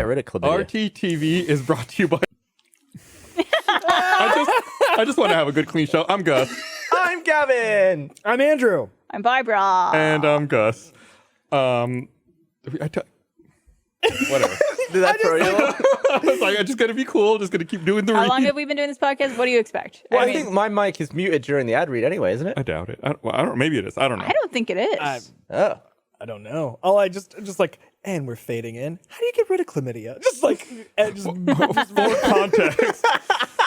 rid of chlamydia. RTTV is brought to you by... I just want to have a good, clean show. I'm Gus. I'm Gavin. I'm Andrew. I'm Vibra. And I'm Gus. Whatever. Did that throw you off? I was like, I just got to be cool. Just going to keep doing the read. How long have we been doing this podcast? What do you expect? Well, I think my mic is muted during the ad read anyway, isn't it? I doubt it. I don't. Maybe it is. I don't know. I don't think it is. Oh. I don't know. Oh, I just like, and we're fading in. How do you get rid of chlamydia? Just like, For context,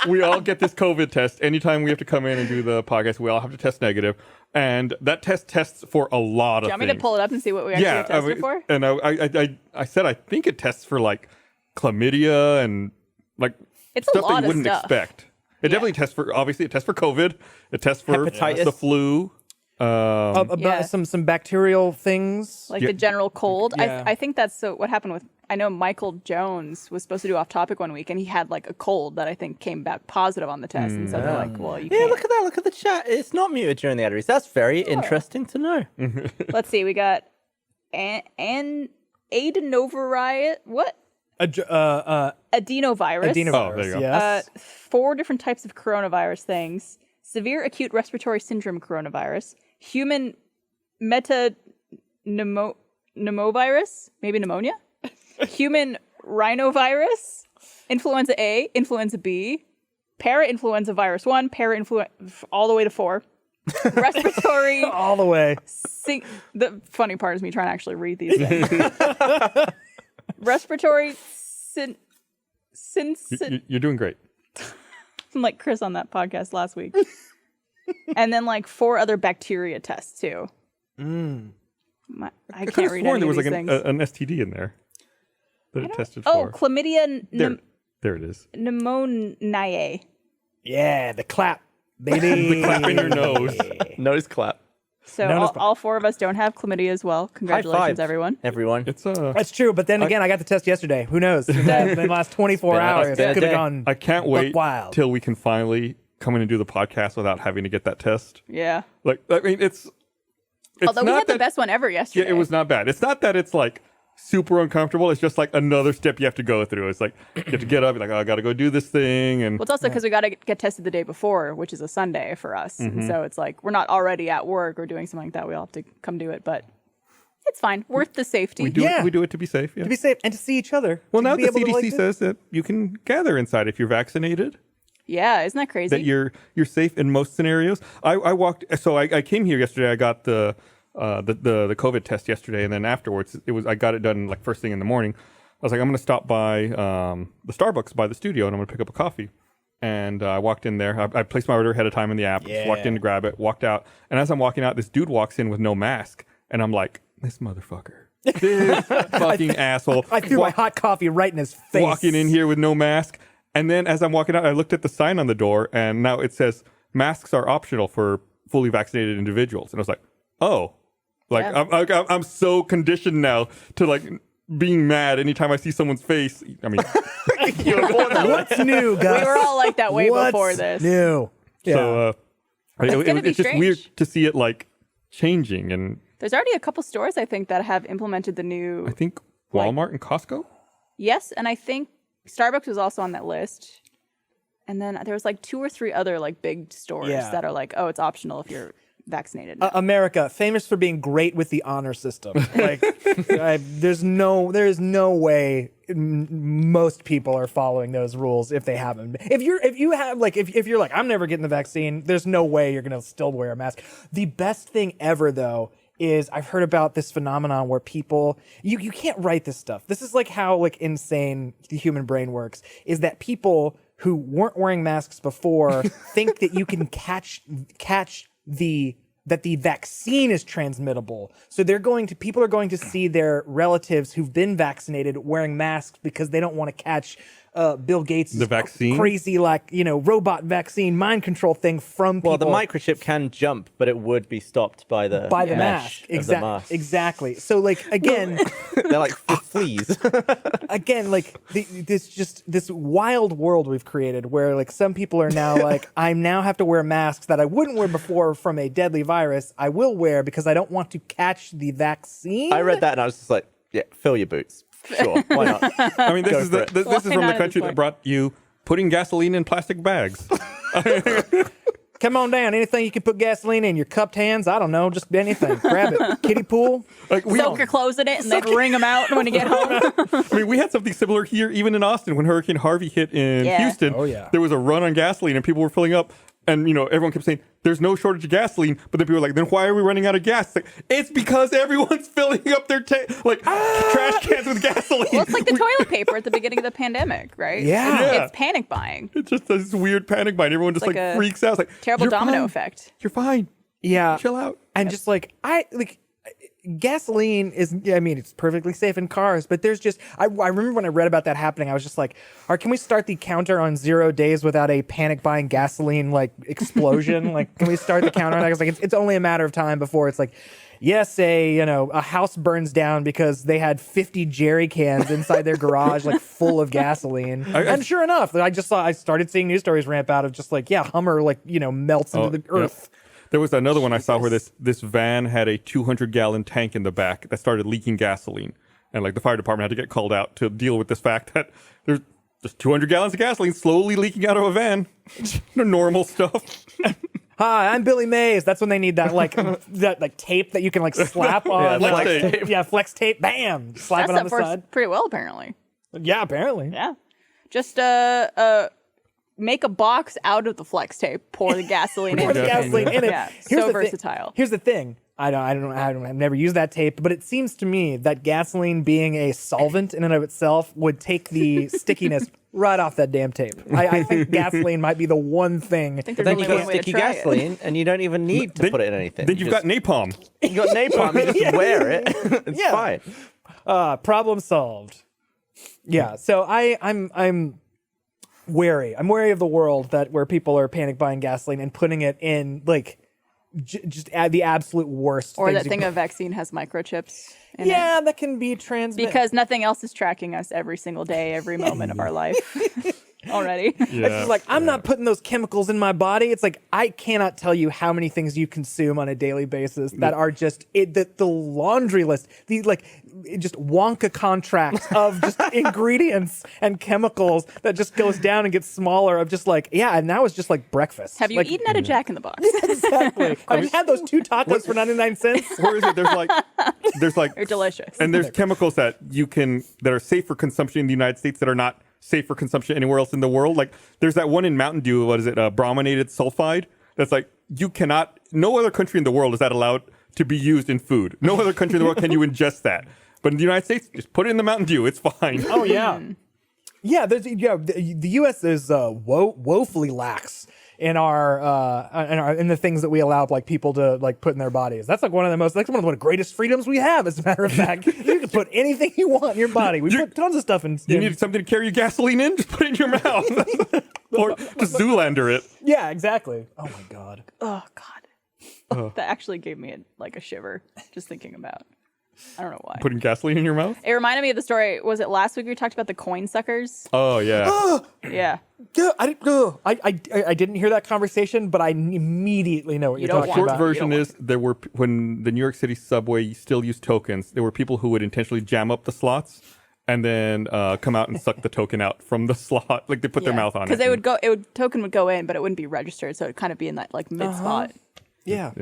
we all get this COVID test. Anytime we have to come in and do the podcast, we all have to test negative. And that test tests for a lot of things. Do you want me to pull it up and see what we actually have tested for? And I said I think it tests for like chlamydia and like It's stuff a lot that you wouldn't of stuff. expect. It definitely tests for, obviously, it tests for COVID. It tests for Hepatitis. the flu. about some bacterial things. Like the general cold. Yeah. I think that's what happened with, I know Michael Jones was supposed to do Off Topic one week and he had like a cold that I think came back positive on the test. And so they're like, well, you Yeah, can't. look at that. Look at the chat. It's not muted during the ad reads. That's very interesting to know. Let's see. We got adenovirus. What? Adenovirus. Adenovirus. Oh, there you go. Yes. 4 different types of coronavirus things. Severe acute respiratory syndrome coronavirus. Human metapneumovirus. Maybe pneumonia. Human rhinovirus. Influenza A. Influenza B. Para-influenza virus 1. Para-influenza all the way to 4. Respiratory. All the way. The funny part is me trying to actually read these things. Respiratory You're doing great. I'm like Chris on that podcast last week. And then like 4 other bacteria tests too. I can't Could've read sworn any there was of like things. an STD in there that it tested Oh, for. chlamydia There it is. pneumoniae. Yeah, the clap, baby. The clap in your nose. Nose clap. So all 4 of us don't have chlamydia as well. High Congratulations, five, everyone. everyone. It's That's true, but then again, I got the test yesterday. Who knows? In the last 24 hours, been a it could have day. gone. I can't wait wild. till we can finally come in and do the podcast without having to get that test. Yeah. Like, I mean, it's Although we not had the that- best one ever yesterday. Yeah, it was not bad. It's not that it's like super uncomfortable. It's just like another step you have to go through. It's like you have to get up, you're like, oh, I got to go do this thing. And Well, it's also because we got to get tested the day before, which is a Sunday for us. And so it's like we're not already at work or doing something like that. We all have to come do it, but it's fine. Worth the safety. we do Yeah. it, we do it to be safe. Yeah. To be safe and to see each other. Well, To now be the able to, CDC like, says that you can gather inside if you're vaccinated. Yeah, isn't that crazy? That you're safe in most scenarios. I walked. So I came here yesterday. I got the COVID test yesterday, and then afterwards I got it done like first thing in the morning. I was like, I'm going to stop by the Starbucks by the studio, and I'm going to pick up a coffee. And I walked in there. I placed my order ahead of time in the app. Just walked in to grab it. Walked out, and as I'm walking out, this dude walks in with no mask, and I'm like, this motherfucker, this fucking asshole. I threw my hot coffee right in his face. Walking in here with no mask. And then as I'm walking out, I looked at the sign on the door, and now it says masks are optional for fully vaccinated individuals. And I was like, oh, like Yeah. I'm so conditioned now to like being mad anytime I see someone's face. I mean, What's new, Gus? We were all like that way What's before this. new? Yeah. so gonna be it's just strange. weird to see it like changing. And There's already a couple stores, I think, that have implemented the new... I think Walmart and Costco. Yes, and I think Starbucks was also on that list. And then there was like 2 or 3 other like big stores Yeah. that are like, oh, it's optional if you're vaccinated. America, famous for being great with the honor system. Like, there is no way most people are following those rules if they haven't. If you're like, I'm never getting the vaccine, there's no way you're gonna still wear a mask. The best thing ever, though, is I've heard about this phenomenon where people, you can't write this stuff. This is like how like insane the human brain works, is that people who weren't wearing masks before think that you can catch that the vaccine is transmittable. So people are going to see their relatives who've been vaccinated wearing masks because they don't want to catch Bill Gates' The vaccine? crazy robot vaccine mind control thing from people. Well, the microchip can jump, but it would be stopped by the mask. of the mask. Exactly. So like again, They're like fleas. again, like this wild world we've created where like some people are now like, I now have to wear masks that I wouldn't wear before from a deadly virus. I will wear because I don't want to catch the vaccine. I read that and I was just like, yeah, fill your boots. Sure, why not? I mean, this Go is for the it. this Why is from not the at country this that point? brought you putting gasoline in plastic bags. Come on down. Anything you can put gasoline in, your cupped hands. I don't know, just anything. Grab it. Kiddie pool. Like Soak your clothes in it and then wring them out when you get home. I mean, we had something similar here, even in Austin, when Hurricane Harvey hit in Yeah. Houston. Oh, yeah. There was a run on gasoline, and people were filling up. And everyone kept saying, "There's no shortage of gasoline." But then people were like, "Then why are we running out of gas?" It's, like, it's because everyone's filling up their trash cans with gasoline. Well, it's like the toilet paper at the beginning of the pandemic, right? Yeah. Yeah. It's panic buying. It's just this weird panic buying. Everyone just like a freaks out. It's like Terrible "You're domino fine. effect. You're fine. Yeah. Chill out." And just gasoline is, I mean, it's perfectly safe in cars, but there's just, I remember when I read about that happening, I was just like, all right, can we start the counter on 0 days without a panic buying gasoline explosion? Can we start the counter on that? I was like, it's only a matter of time before it's like, yes, a house burns down because they had 50 jerry cans inside their garage, full of gasoline. And sure enough, I started seeing news stories ramp out of just Hummer, melts into the earth. Yep. There was another one I saw where this van had a 200-gallon tank in the back that started leaking gasoline. And the fire department had to get called out to deal with this fact that there's just 200 gallons of gasoline slowly leaking out of a van. Normal stuff. Hi, I'm Billy Mays. That's when they need that that tape that you can slap on. Yeah, flex tape. Yeah, flex tape. Bam. Slap That it on stuff the works side. pretty well, apparently. Yeah, apparently. Yeah. Just make a box out of the flex tape, pour the gasoline in. Pour the gasoline in it. Yeah, Here's so the versatile. Here's the thing. I've never used that tape, but it seems to me that gasoline being a solvent in and of itself would take the stickiness right off that damn tape. I think gasoline might be the one thing. I think there's Then only you got one way to sticky try gasoline, and you don't even need to put it in anything. Then you've got napalm. you got napalm. You just wear it. It's Yeah. fine. Problem solved. Yeah. So I'm wary. I'm wary of the world where people are panic buying gasoline and putting it in just add the absolute worst. Or things that you thing can- of vaccine has microchips in it. Yeah, that can be transmitted. Because nothing else is tracking us every single day, every moment of our life already. It's just I'm not putting those chemicals in my body. It's I cannot tell you how many things you consume on a daily basis that are just the laundry list. The just Wonka contracts of just ingredients and chemicals that just goes down and gets smaller. Of just and now it's just breakfast. Have you eaten at a Jack in the Box? Exactly. I've had those 2 tacos for 99 cents. Where is it? There's They're delicious. and there's chemicals that are safe for consumption in the United States that are not safe for consumption anywhere else in the world. There's that one in Mountain Dew. What is it? Brominated sulfide. That's you cannot. No other country in the world is that allowed to be used in food. No other country in the world can you ingest that. But in the United States, just put it in the Mountain Dew. It's fine. Oh yeah, yeah. The U.S. is woefully lax in in the things that we allow people to put in their bodies. That's one of the greatest freedoms we have. As a matter of fact, you can put anything you want in your body. We put tons of stuff in. You need something to carry your gasoline in? Just put it in your mouth. Or just Zoolander it. Yeah, exactly. Oh my god. Oh, God. That actually gave me a shiver just thinking about. I don't know why. Putting gasoline in your mouth? It reminded me of the story. Was it last week we talked about the coin suckers? Oh, yeah. Yeah. Yeah, I didn't hear that conversation, but I immediately know what you're don't talking want Short about. version is when the New York City subway still used tokens, there were people who would intentionally jam up the slots and then come out and suck the token out from the slot. They put their mouth on it. Because token would go in, but it wouldn't be registered, so it'd kind of be in that mid spot. Yeah.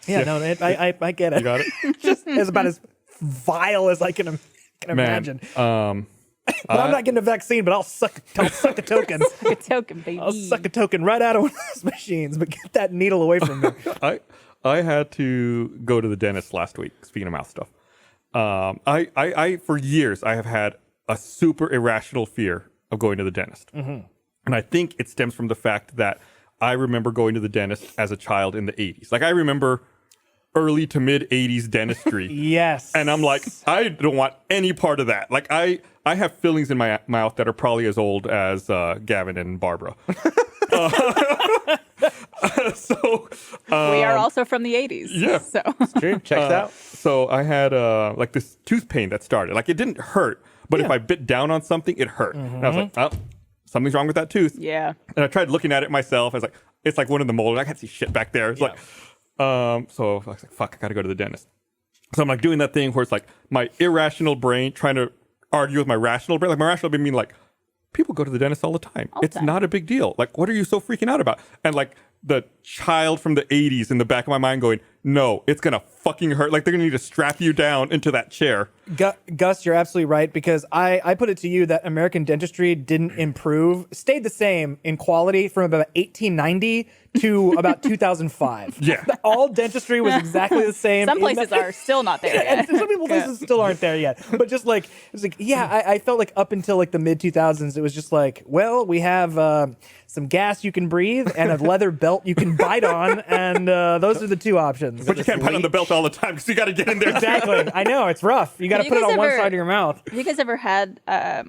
Yeah. No, I get it. You got it? Just it's about as vile as I can imagine. Man, But I'm not getting a vaccine, but I'll suck a token. A token, baby. I'll suck a token right out of one of those machines, but get that needle away from me. I had to go to the dentist last week, speaking of mouth stuff. I for years, I have had a super irrational fear of going to the dentist. Mm-hmm. And I think it stems from the fact that I remember going to the dentist as a child in the 80s. I remember early to mid 80s dentistry. Yes. And I'm I don't want any part of that. I have fillings in my mouth that are probably as old as Gavin and Barbara. We are also from the 80s. Yeah. So True. Checks out. So I had this tooth pain that started. It didn't hurt, but if I bit down on something, it hurt. And I was like, oh, something's wrong with that tooth. yeah. And I tried looking at it myself. I was like, it's one of the mold. I can't see shit back there. It's so I was like, fuck, I got to go to the dentist. So I'm like doing that thing where it's like my irrational brain trying to argue with my rational brain. Like my rational brain being like, people go to the dentist all the time. It's not a big deal. Like, what are you so freaking out about? And like the child from the 80s in the back of my mind going, no, it's going to fucking hurt. Like they're going to need to strap you down into that chair. Gus, you're absolutely right, because I put it to you that American dentistry didn't improve, stayed the same in quality from about 1890 to about 2005. Yeah. All dentistry was exactly the same. Some places are still not there yet. And some people places still aren't there yet. But just like, it's like, yeah, I felt like up until like the mid 2000s, it was just like, well, we have some gas you can breathe and a leather belt you can bite on, and those are the two options. But you can't bite on the belt all the time because you got to get in there. Exactly. I know, it's rough. You got to you put it guys on one ever- side of your mouth. Have you guys ever had, I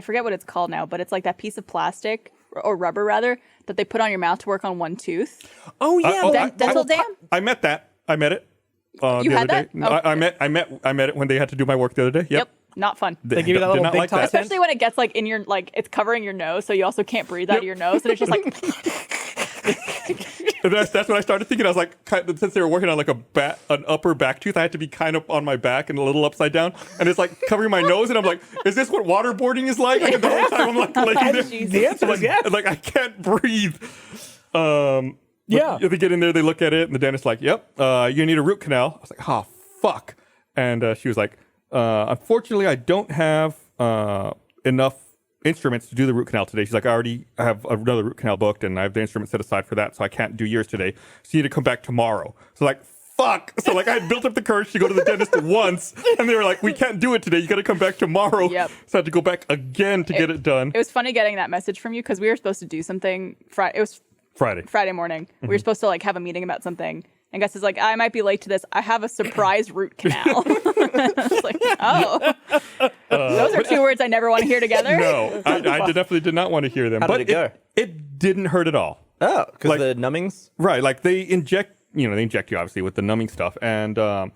forget what it's called now, but it's like that piece of plastic, or rubber rather, that they put on your mouth to work on one tooth? Oh yeah, dental dam? I met that. I met it. You the had other that? day. Oh. I met it when they had to do my work the other day. Yep. Not fun. They give you that Did little not big like top that. tent? Especially when it gets like in your, like it's covering your nose, so you also can't breathe out of your nose, and it's just like And that's when I started thinking. I was like, since they were working on like an upper back tooth, I had to be kind of on my back and a little upside down, and it's like covering my nose, and I'm like, is this what waterboarding is like? Like the whole time I'm like laying there, The answer is yes. like I can't breathe. Yeah. They get in there, they look at it, and the dentist's like, yep, you need a root canal. I was like, oh fuck, and she was like, unfortunately, I don't have enough instruments to do the root canal today. She's like, I have another root canal booked, and I have the instrument set aside for that, so I can't do yours today. So you need to come back tomorrow. So like, fuck. So like, I had built up the courage to go to the dentist once, and they were like, we can't do it today. You got to come back tomorrow. Yep. So I had to go back again to get it done. it was funny getting that message from you, because we were supposed to do something Friday. It was Friday. morning. We were supposed to like have a meeting about something. And Gus is like, I might be late to this. I have a surprise root canal. I was like, oh. Those are two words I never want to hear together. No, I definitely did not want to hear them. How but did it go? It didn't hurt at all. Oh, because Like- the numbings? Right, like they inject you you obviously with the numbing stuff, and it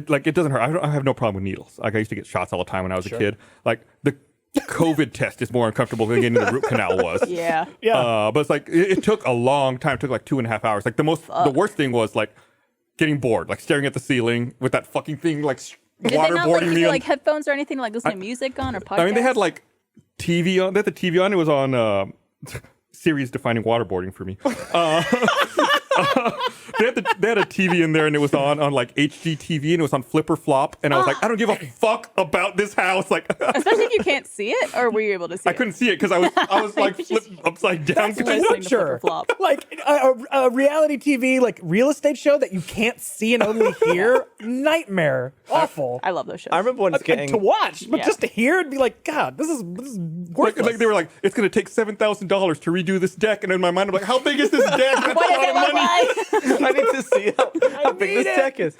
doesn't hurt. I have no problem with needles. Like I used to get shots all the time when I was a kid. Like the COVID test is more uncomfortable than getting the root canal was. Yeah. But it's like it took a long time. It took like 2.5 hours. Like the worst thing was like getting bored, like staring at the ceiling with that fucking thing, like Did they not like waterboarding give me. you on- like headphones or anything, like listening to music on or podcasts? I mean, they had like TV on. They had the TV on. It was on series defining waterboarding for me. They had a TV in there, and it was on like HGTV, and it was on flipper flop, and I was like, I don't give a fuck about this house. Like, Especially if you can't see it, or were you able to see I couldn't see it because I was like flipped upside down. listening to Sure. flipper flop. Like a reality TV, like real estate show that you can't see and only hear. Nightmare. Awful. I love those shows. I remember once getting... To watch, but Yeah. just to hear and be like, God, this is worthless. Like they were like, it's gonna take $7,000 to redo this deck, and in my mind I'm like, how big is this deck? That's What a does lot it of look money. like? I need to see how big this need it. deck is.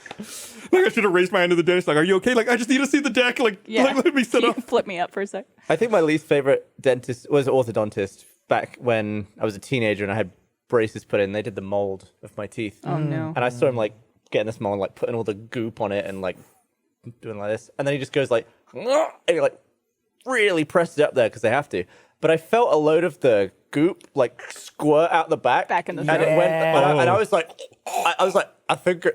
Like I should have raised my hand to the dentist. Like, are you okay? Like, I just need to see the deck. Like, let me sit Can up. you flip me up for a sec? I think my least favorite dentist was orthodontist back when I was a teenager and I had braces put in. They did the mold of my teeth. Oh no. And I saw him like getting this mold, like putting all the goop on it and like doing like this. And then he just goes like, and he like really presses it up there because they have to. But I felt a load of the goop like squirt out the back. Back in the and throat. it went, and I was like, I think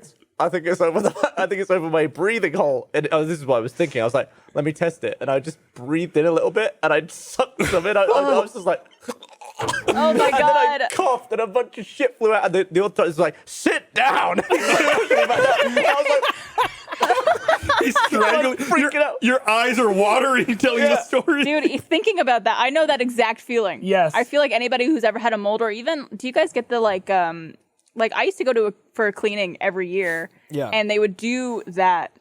it's over my breathing hole. And this is what I was thinking. I was like, let me test it. And I just breathed in a little bit and I sucked some in. I was just like, Oh my and then I god. coughed and a bunch of shit flew out. And the orthodontist was like, sit down. And I was He's strangling. freaking out. Your eyes are watering telling the story. Dude, thinking about that, I know that exact feeling. Yes. I feel like anybody who's ever had a mold, or even, do you guys get the like I used to go to for a cleaning every year. Yeah. And they would do that.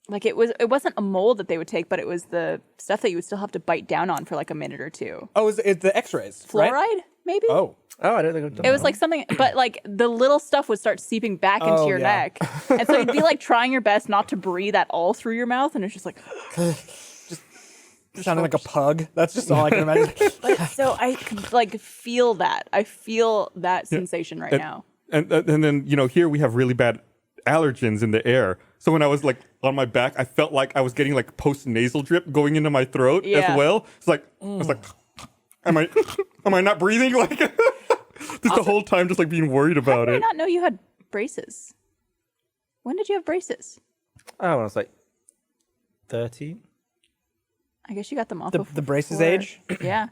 Like it wasn't a mold that they would take, but it was the stuff that you would still have to bite down on for like a minute or two. Oh, it's the X-rays. Fluoride, Right? maybe? Oh. Oh, I don't think I've done It was like something, but like the little stuff would start seeping back into Oh, your yeah. neck. And so you'd be like trying your best not to breathe at all through your mouth. And it's just like, Sounding like a pug. That's just all I can imagine. so I could like feel that. I feel that sensation right now. And then here we have really bad allergens in the air. So when I was like on my back, I felt like I was getting like post nasal drip going into my throat Yeah. as well. It's like I was like, am I not breathing? Like just the whole time, just like being worried about I did it. not know you had braces. When did you have braces? Oh, when I was like 13. I guess you got them off The braces age? Yeah.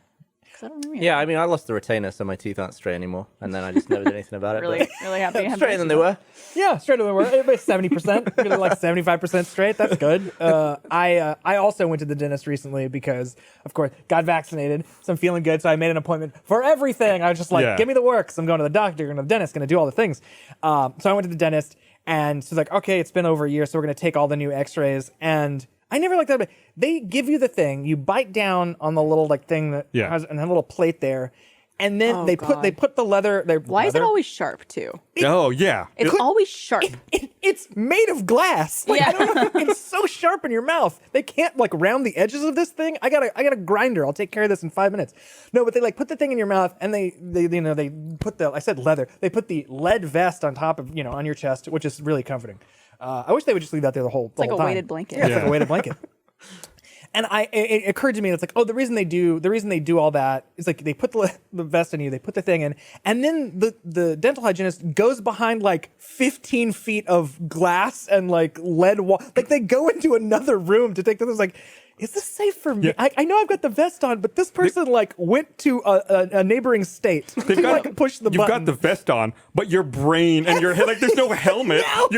'Cause I don't remember. Yeah, I mean, I lost the retainer, so my teeth aren't straight anymore. And then I just never did anything about it. Really, really happy. to have Straighter than they braces. were. Yeah, straight to the word. Everybody's 70%. You're like 75% straight. That's good. I also went to the dentist recently because, of course, got vaccinated. So I'm feeling good. So I made an appointment for everything. I was just like, Yeah. give me the works. I'm going to the doctor, going to the dentist, going to do all the things. So I went to the dentist, and she's like, okay, it's been over a year, so we're going to take all the new x-rays. And I never liked that. But they give you the thing. You bite down on the little like thing that Yeah. has and a little plate there. And then Oh, they God. put the leather. Why is it always sharp too? Oh yeah. It's always sharp. It's made of glass. Like, Yeah. I don't know, it's so sharp in your mouth. They can't like round the edges of this thing. I got a grinder. I'll take care of this in 5 minutes. No, but they like put the thing in your mouth and they put the, I said leather. They put the lead vest on top of, on your chest, which is really comforting. I wish they would just leave that there the whole It's like whole a time. weighted blanket. Yeah, it's like a weighted blanket. And it occurred to me, it's like, oh, the reason they do all that is like they put the vest on you, they put the thing in, and then the dental hygienist goes behind like 15 feet of glass and like lead wall. Like they go into another room to take this. Like, is this safe for me? Yeah. I know I've got the vest on, but this person like went to a neighboring state to like push the You've button. got the vest on, but your brain and your head, like there's no helmet. No.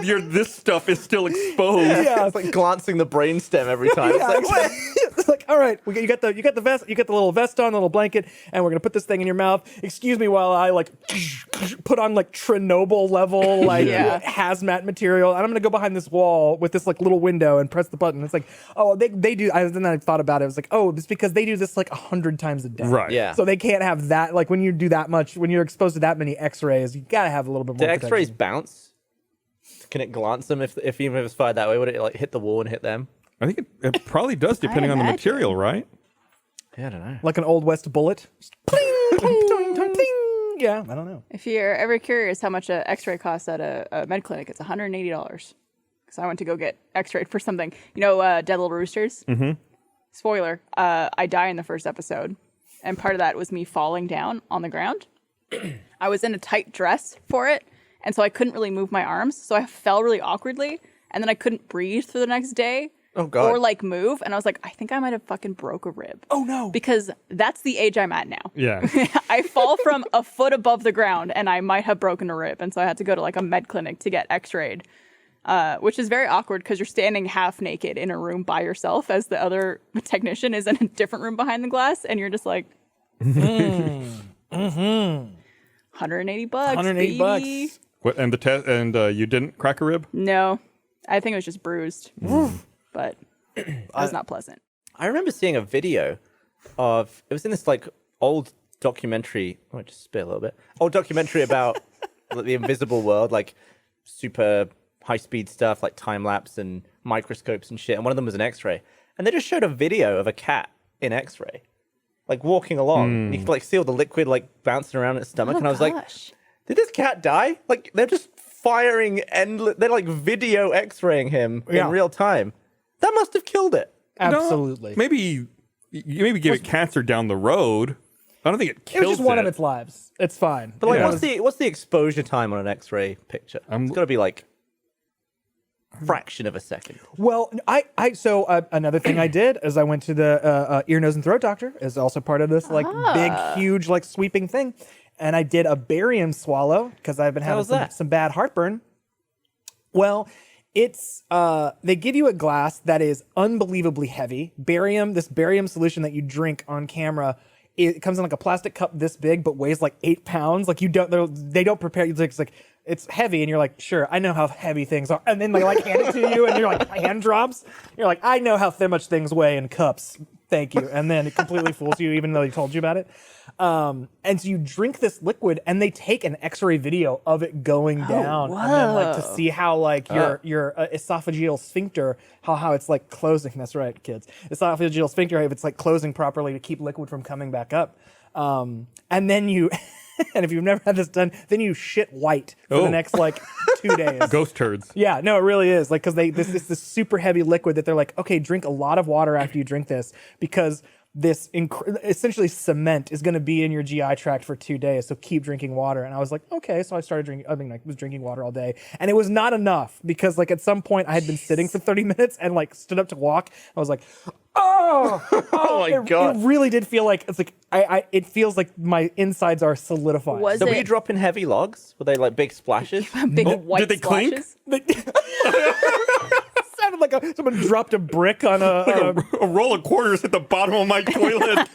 Your this stuff is still exposed. Yeah. It's like glancing the brainstem every time. Yeah, It's like, it's like, all right, you got the vest, you got the little vest on, the little blanket, and we're gonna put this thing in your mouth. Excuse me while I like put on like Chernobyl level like Yeah. hazmat material, and I'm gonna go behind this wall with this like little window and press the button. It's like, oh, they do. Then I thought about it. I was like, oh, it's because they do this like 100 times a day. Right. Yeah. So they can't have that. Like when you do that much, when you're exposed to that many X-rays, you gotta have a little bit do more. X-rays protection. bounce? Can it glance them if even if it's fired that way? Would it like hit the wall and hit them? I think it probably does, depending on the imagine. material, right? Yeah, I don't know. Like an old West bullet. Just pling, pling, pling, pling, pling. Yeah, I don't know. If you're ever curious how much an X-ray costs at a med clinic, it's $180. Because I went to go get X-rayed for something. Dead Little Roosters. Mm-hmm. Spoiler: I die in the first episode, and part of that was me falling down on the ground. I was in a tight dress for it, and so I couldn't really move my arms. So I fell really awkwardly, and then I couldn't breathe for the next day. Oh, God. Or like move, and I was like, I think I might have fucking broke a rib. Oh no. Because that's the age I'm at now. Yeah. I fall from a foot above the ground and I might have broken a rib. And so I had to go to like a med clinic to get x-rayed, which is very awkward because you're standing half naked in a room by yourself as the other technician is in a different room behind the glass. And you're just like, $180. 180 baby. bucks. What? And the test? And you didn't crack a rib? No, I think it was just bruised, but it was not pleasant. I remember seeing a video of it was in this like old documentary. Oh, I just spit a little bit. Old documentary about like, the invisible world, like super high speed stuff, like time lapse and microscopes and shit. And one of them was an X-ray, and they just showed a video of a cat in X-ray, like walking along. You could like see all the liquid like bouncing around its stomach, and I was like, Gosh. did this cat die? Like they're just firing endless. They're like video X-raying him Yeah. in real time. That must have killed it. Absolutely. Maybe you maybe give it cancer down the road. I don't think it It kills was just one of its lives. It's fine. But like, Yeah. what's the exposure time on an X-ray picture? It's got to be like a fraction of a second. Well, so another thing I did is I went to the ear, nose, and throat doctor. Is also part of this like big, huge, like sweeping thing, and I did a barium swallow because I've been having was that? some bad heartburn. Well, it's they give you a glass that is unbelievably heavy. This barium solution that you drink on camera. It comes in like a plastic cup this big, but weighs like 8 pounds. Like they don't prepare you. It's like it's heavy, and you're like, sure, I know how heavy things are. And then they like hand it to you, and you're like, hand drops. You're like, I know how much things weigh in cups. Thank you. And then it completely fools you, even though they told you about it. And so you drink this liquid, and they take an X-ray video of it going down, and then like to see how like your esophageal sphincter, how it's like closing. That's right, kids. Esophageal sphincter, if it's like closing properly to keep liquid from coming back up. And then you, and if you've never had this done, then you shit white for the next like 2 days. Ghost turds. Yeah, no, it really is. Like, because this super heavy liquid that they're like, okay, drink a lot of water after you drink this, because this essentially cement is going to be in your GI tract for 2 days. So keep drinking water. And I was like, okay. So I started drinking. I mean, I was drinking water all day, and it was not enough because like at some point I had been sitting for 30 minutes and like stood up to walk. I was like, oh my God. It really did feel like it's like it feels like my insides are solidifying. Was So were it you dropping heavy logs? Were they like big splashes? big white did they clink? splashes? Sounded like someone dropped a brick on a A roll of quarters at the bottom of my toilet.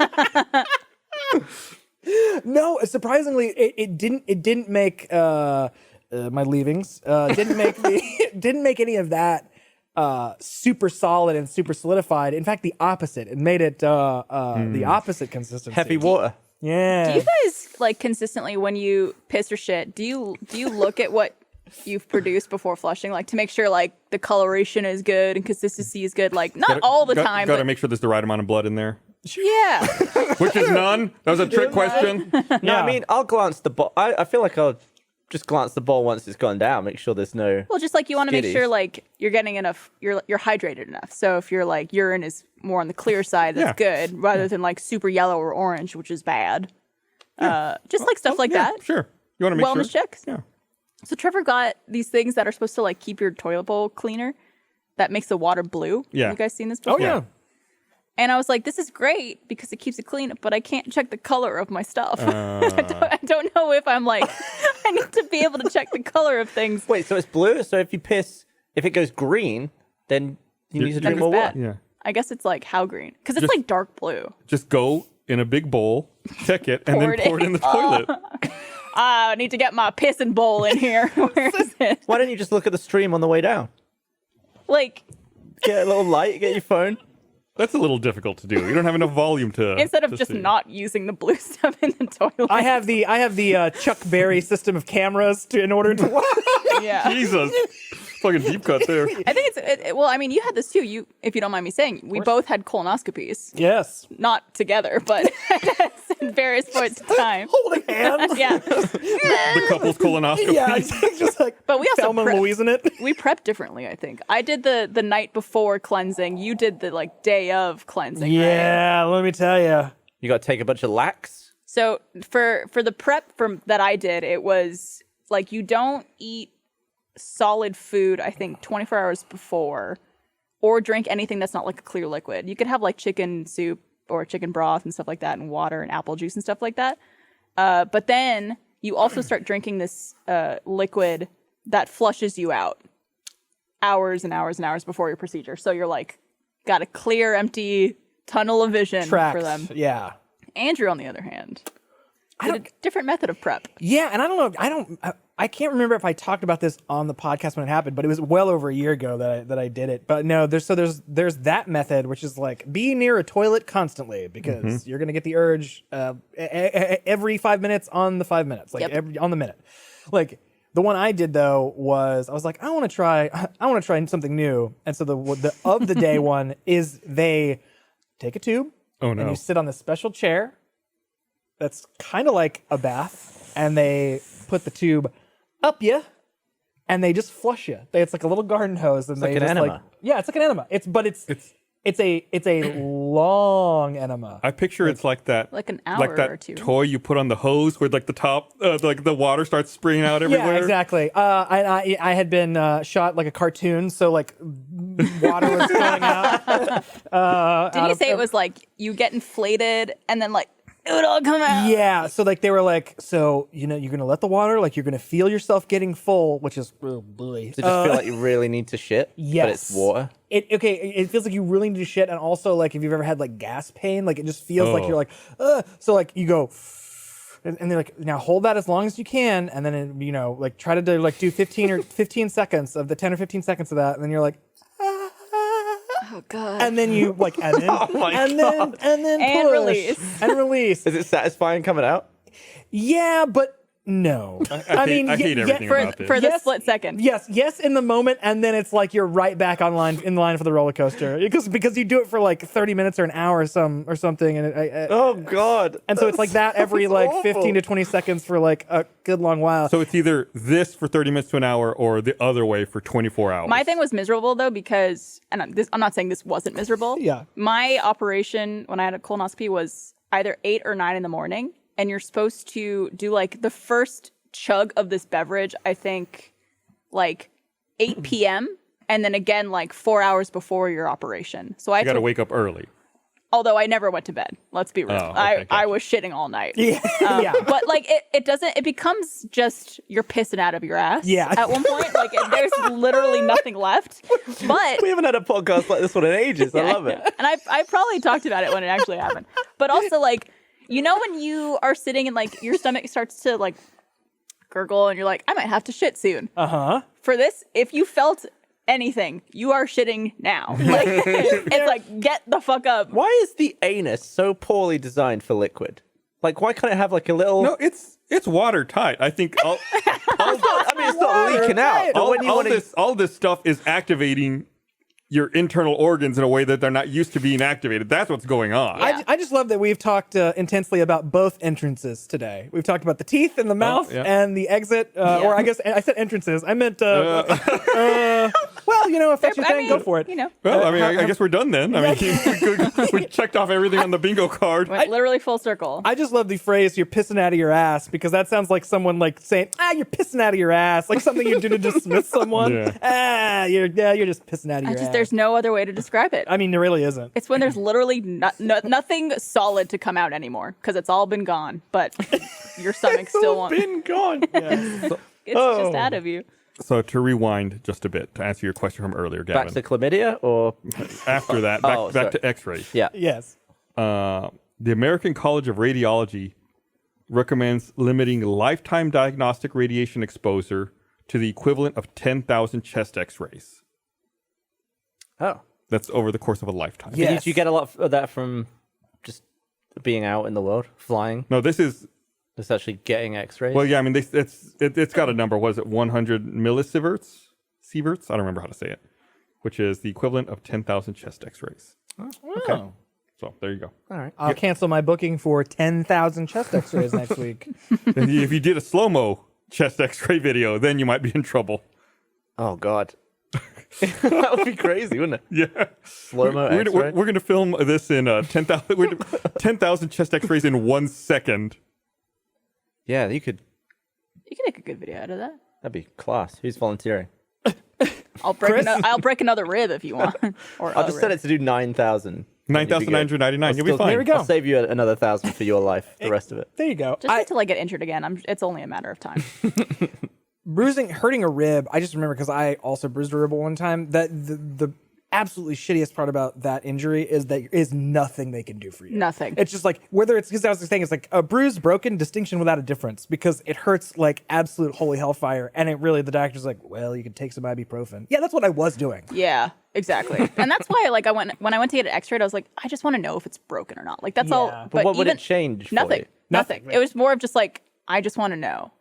No, surprisingly, it didn't make my leavings. Didn't make any of that super solid and super solidified. In fact, the opposite. It made it the opposite consistency. Heavy water. Yeah. Do you guys like consistently when you piss or shit? Do you look at what you've produced before flushing, like to make sure like the coloration is good and consistency is good? Like not all the time, Gotta but make sure there's the right amount of blood in there. yeah. Which is none. That was a trick question. No, Yeah. I mean, I'll glance the bowl. I feel like I'll just glance the bowl once it's gone down, make sure there's no. Well, just like you want to make Skitties. sure like you're getting enough, you're hydrated enough. So if your like urine is more on the clear side, that's good, rather than like super yellow or orange, which is bad. Just like stuff like Yeah, that. sure. You want to make Wellness sure? checks. Yeah. So Trevor got these things that are supposed to like keep your toilet bowl cleaner. That makes the water blue. Yeah. Have you guys seen this before? Oh yeah. And I was like, this is great because it keeps it clean, but I can't check the color of my stuff. I don't know if I'm like, I need to be able to check the color of things. Wait, so it's blue? So if you piss, if it goes green, then you need to drink Then more it's water. bad. Yeah. I guess it's like how green? Because it's Just- like dark blue. Just go in a big bowl, check it, and then pour it in the toilet. I need to get my pissing bowl in here. Where is it? Why don't you just look at the stream on the way down? Like, Get a little light, get your phone. That's a little difficult to do. You don't have enough volume to. instead of to just see. not using the blue stuff in the toilet. I have the Chuck Berry system of cameras in order to. Yeah. Jesus. Fucking deep cut there. I think well, I mean, you had this too. You, if you don't mind me saying, we both had colonoscopies. Yes. Not together, but at various points in time. Holding hands. Yeah. The couple's colonoscopy. Yeah, just like But we also Thelma and Louise in it. we prepped differently, I think. I did the night before cleansing. You did the like day of cleansing. Right? Yeah, let me tell you. You got to take a bunch of lax. So for the prep that I did, it was like you don't eat solid food, I think 24 hours before, or drink anything that's not like a clear liquid. You could have like chicken soup or chicken broth and stuff like that, and water and apple juice and stuff like that. But then you also start drinking this liquid that flushes you out hours and hours and hours before your procedure. So you're like got a clear, empty tunnel of vision Tracks. for them. Yeah. Andrew, on the other hand, did a different method of prep. Yeah, and I don't know. I can't remember if I talked about this on the podcast when it happened, but it was well over a year ago that I did it. But no, there's that method, which is like be near a toilet constantly because you're gonna get the urge every 5 minutes on the 5 minutes, like Yep. on the minute. Like the one I did though was I was like I want to try something new, and so the of the day one is they take a tube Oh and no. you sit on this special chair that's kind of like a bath, and they put the tube up you, and they just flush you. It's like a little garden hose, and like they an just enema. yeah, it's like an enema. It's a long enema. I picture it's like that. Like an hour like that or two. toy you put on the hose where like the top, like the water starts spraying out everywhere. Yeah, exactly. I had been shot like a cartoon, so like water was going out. Didn't you say it was like you get inflated and then like it would all come out? Yeah, so like they were like, so you know, you're gonna let the water, like you're gonna feel yourself getting full, which is oh boy. Does it just feel like you really need to shit? Yes. But it's water. It feels like you really need to shit, and also like if you've ever had like gas pain, like it just feels like Oh. you're like, so like you go, and they're like, now hold that as long as you can, and then you know like try to do 15 seconds of the 10 or 15 seconds of that, and then you're like, Oh god. and then you like, and then and then And push, release. and release. Is it satisfying coming out? Yeah, but No. I hate everything For, about this. for the Yes. split second. Yes, in the moment, and then it's like you're right back in line for the roller coaster because you do it for like 30 minutes or an hour or something, and Oh God! and so it's like that every That's like awful. 15 to 20 seconds for like a good long while. So it's either this for 30 minutes to an hour or the other way for 24 hours. My thing was miserable though because, and I'm not saying this wasn't miserable. Yeah. My operation when I had a colonoscopy was either 8 or 9 in the morning, and you're supposed to do like the first chug of this beverage, I think, like 8 p.m. and then again like 4 hours before your operation. So I You got to wake up early. although I never went to bed. Let's be real. Oh, okay, I gotcha. was shitting all night. Yeah. Yeah. But like it becomes just you're pissing out of your ass. Yeah. At one point, like there's literally nothing left. But We haven't had a podcast like this one in ages. I love it. and I probably talked about it when it actually happened. But also like when you are sitting and like your stomach starts to like gurgle and you're like, I might have to shit soon. Uh-huh. For this, if you felt anything, you are shitting now. Like it's like get the fuck up. Why is the anus so poorly designed for liquid? Like, why can't it have like a little? No, it's watertight. I think I mean, it's not leaking out. But when you want to, all this stuff is activating your internal organs in a way that they're not used to being activated. That's what's going on. Yeah. I just love that we've talked intensely about both entrances today. We've talked about the teeth and the mouth yeah. and the exit, or I guess I said entrances. I meant, well, if that's your thing, go for it. Well, I mean, I guess we're done then. I mean, we checked off everything on the bingo card. Went literally full circle. I just love the phrase "you're pissing out of your ass" because that sounds like someone like saying, "you're pissing out of your ass," like something you do to dismiss someone. Yeah. You're just pissing out of your ass. There's no other way to describe it. I mean, there really isn't. It's when there's literally nothing solid to come out anymore because it's all been gone, but your stomach still wants. been gone. It's just out of you. So to rewind just a bit to answer your question from earlier, Gavin. Back to chlamydia, or After that, Oh, back sorry. to X-rays. yeah. Yes. The American College of Radiology recommends limiting lifetime diagnostic radiation exposure to the equivalent of 10,000 chest X-rays. Oh, That's over the course of a lifetime. Yeah. did you get a lot of that from just being out in the world, flying? No, this is Just actually getting X-rays. well, yeah. I mean, it's got a number. Was it 100 millisieverts? Sieverts? I don't remember how to say it. Which is the equivalent of 10,000 chest X-rays. Okay. So there you go. All right. I'll cancel my booking for 10,000 chest X-rays next week. If you did a slow-mo chest X-ray video, then you might be in trouble. Oh God. That would be crazy, wouldn't it? Yeah. Slow-mo We're X-ray. going to film this in 10,000 chest X-rays in 1 second. Yeah, you could. You can make a good video out of that. That'd be class. Who's volunteering? I'll break another rib if you want. Or I'll just set it to do 9,000. 9,999. You'll be fine. There we go. I'll save you another 1,000 for your life. The rest of it. There you go. Just wait till I get injured again. It's only a matter of time. Hurting a rib, I just remember because I also bruised a rib at one time, that the absolutely shittiest part about that injury is that there is nothing they can do for you. Nothing. It's just like, whether it's, because I was saying, it's like a bruised, broken, distinction without a difference, because it hurts like absolute holy hellfire, and it really, the doctor's like, well, you can take some ibuprofen. Yeah, that's what I was doing. Yeah, exactly. And that's why like when I went to get it x-rayed, I was like, I just want to know if it's broken or not. Like that's all. Yeah. But what would even- it change for Nothing. you? Nothing. Nothing. It was more of just like, I just want to know.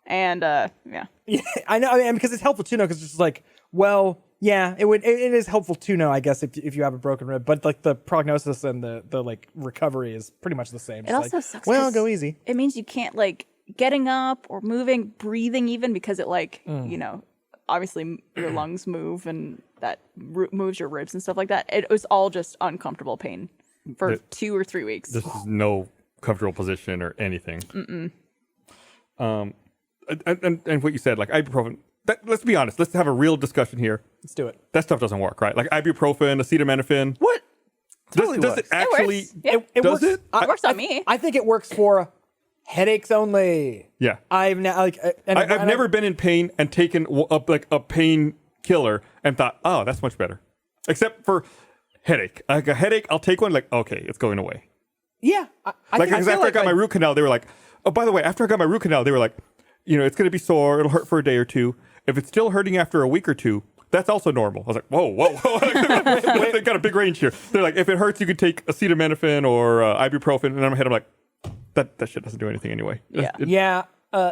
And yeah. Yeah, I know, I mean, because it's helpful to know, because it's just like, well, yeah, it is helpful to know, I guess, if you have a broken rib, but like the prognosis and the like recovery is pretty much the same. It It's also like, sucks. well, 'cause go easy. It means you can't like getting up or moving, breathing even, because it like obviously your lungs move and that moves your ribs and stuff like that. It was all just uncomfortable pain for 2 or 3 weeks. This is no comfortable position or anything. And what you said, like ibuprofen. Let's be honest. Let's have a real discussion here. Let's do it. That stuff doesn't work, right? Like ibuprofen, acetaminophen. What? Does it It actually? works. Yeah. It Does works, it? It works on me. I think it works for headaches only. Yeah. I've now like I've never been in pain and taken a pain killer and thought, oh, that's much better. Except for headache. Like a headache, I'll take one. Like, okay, it's going away. Yeah, I Like, think, because after I got my root canal, they were like, oh, by the way, after I got my root canal, they were like, it's going to be sore. It'll hurt for a day or two. If it's still hurting after a week or two, that's also normal. I was like, whoa. They got a big range here. They're like, if it hurts, you could take acetaminophen or ibuprofen. And in my head, I'm like, that shit doesn't do anything anyway. Yeah. Yeah.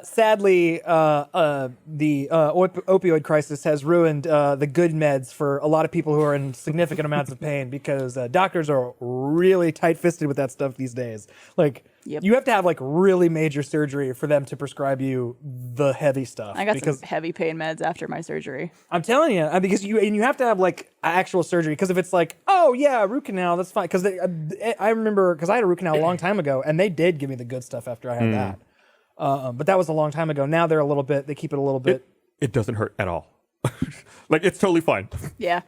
Sadly, the opioid crisis has ruined the good meds for a lot of people who are in significant amounts of pain because doctors are really tight-fisted with that stuff these days. Like, Yep. you have to have like really major surgery for them to prescribe you the heavy stuff. I got because some heavy pain meds after my surgery. I'm telling you, because you have to have like actual surgery. Because if it's like, oh yeah, root canal, that's fine. Because I remember because I had a root canal a long time ago, and they did give me the good stuff after I had that. But that was a long time ago. Now they're a little bit. They keep it a little bit. It doesn't hurt at all. Like, it's totally fine. Yeah.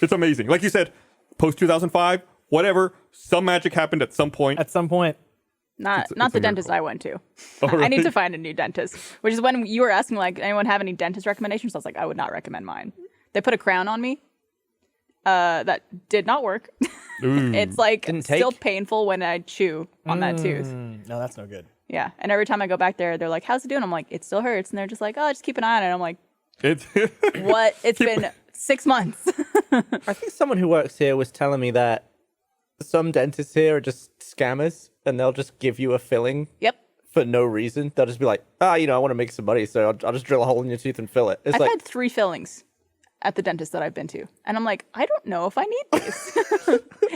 It's amazing. Like you said, post 2005, whatever. Some magic happened at some point. At some point. Not it's the a dentist miracle. I went to. Oh, I need really? to find a new dentist, which is when you were asking, like, anyone have any dentist recommendations? I was like, I would not recommend mine. They put a crown on me that did not work. It's like Didn't still take? painful when I chew on that tooth. No, that's no good. Yeah. And every time I go back there, they're like, how's it doing? I'm like, it still hurts. And they're just like, oh, just keep an eye on it. I'm like, It's what? It's been 6 months. I think someone who works here was telling me that some dentists here are just scammers and they'll just give you a filling Yep. for no reason. They'll just be like, I want to make some money, so I'll just drill a hole in your tooth and fill it. It's I've like, had 3 fillings at the dentist that I've been to. And I'm like, I don't know if I need these.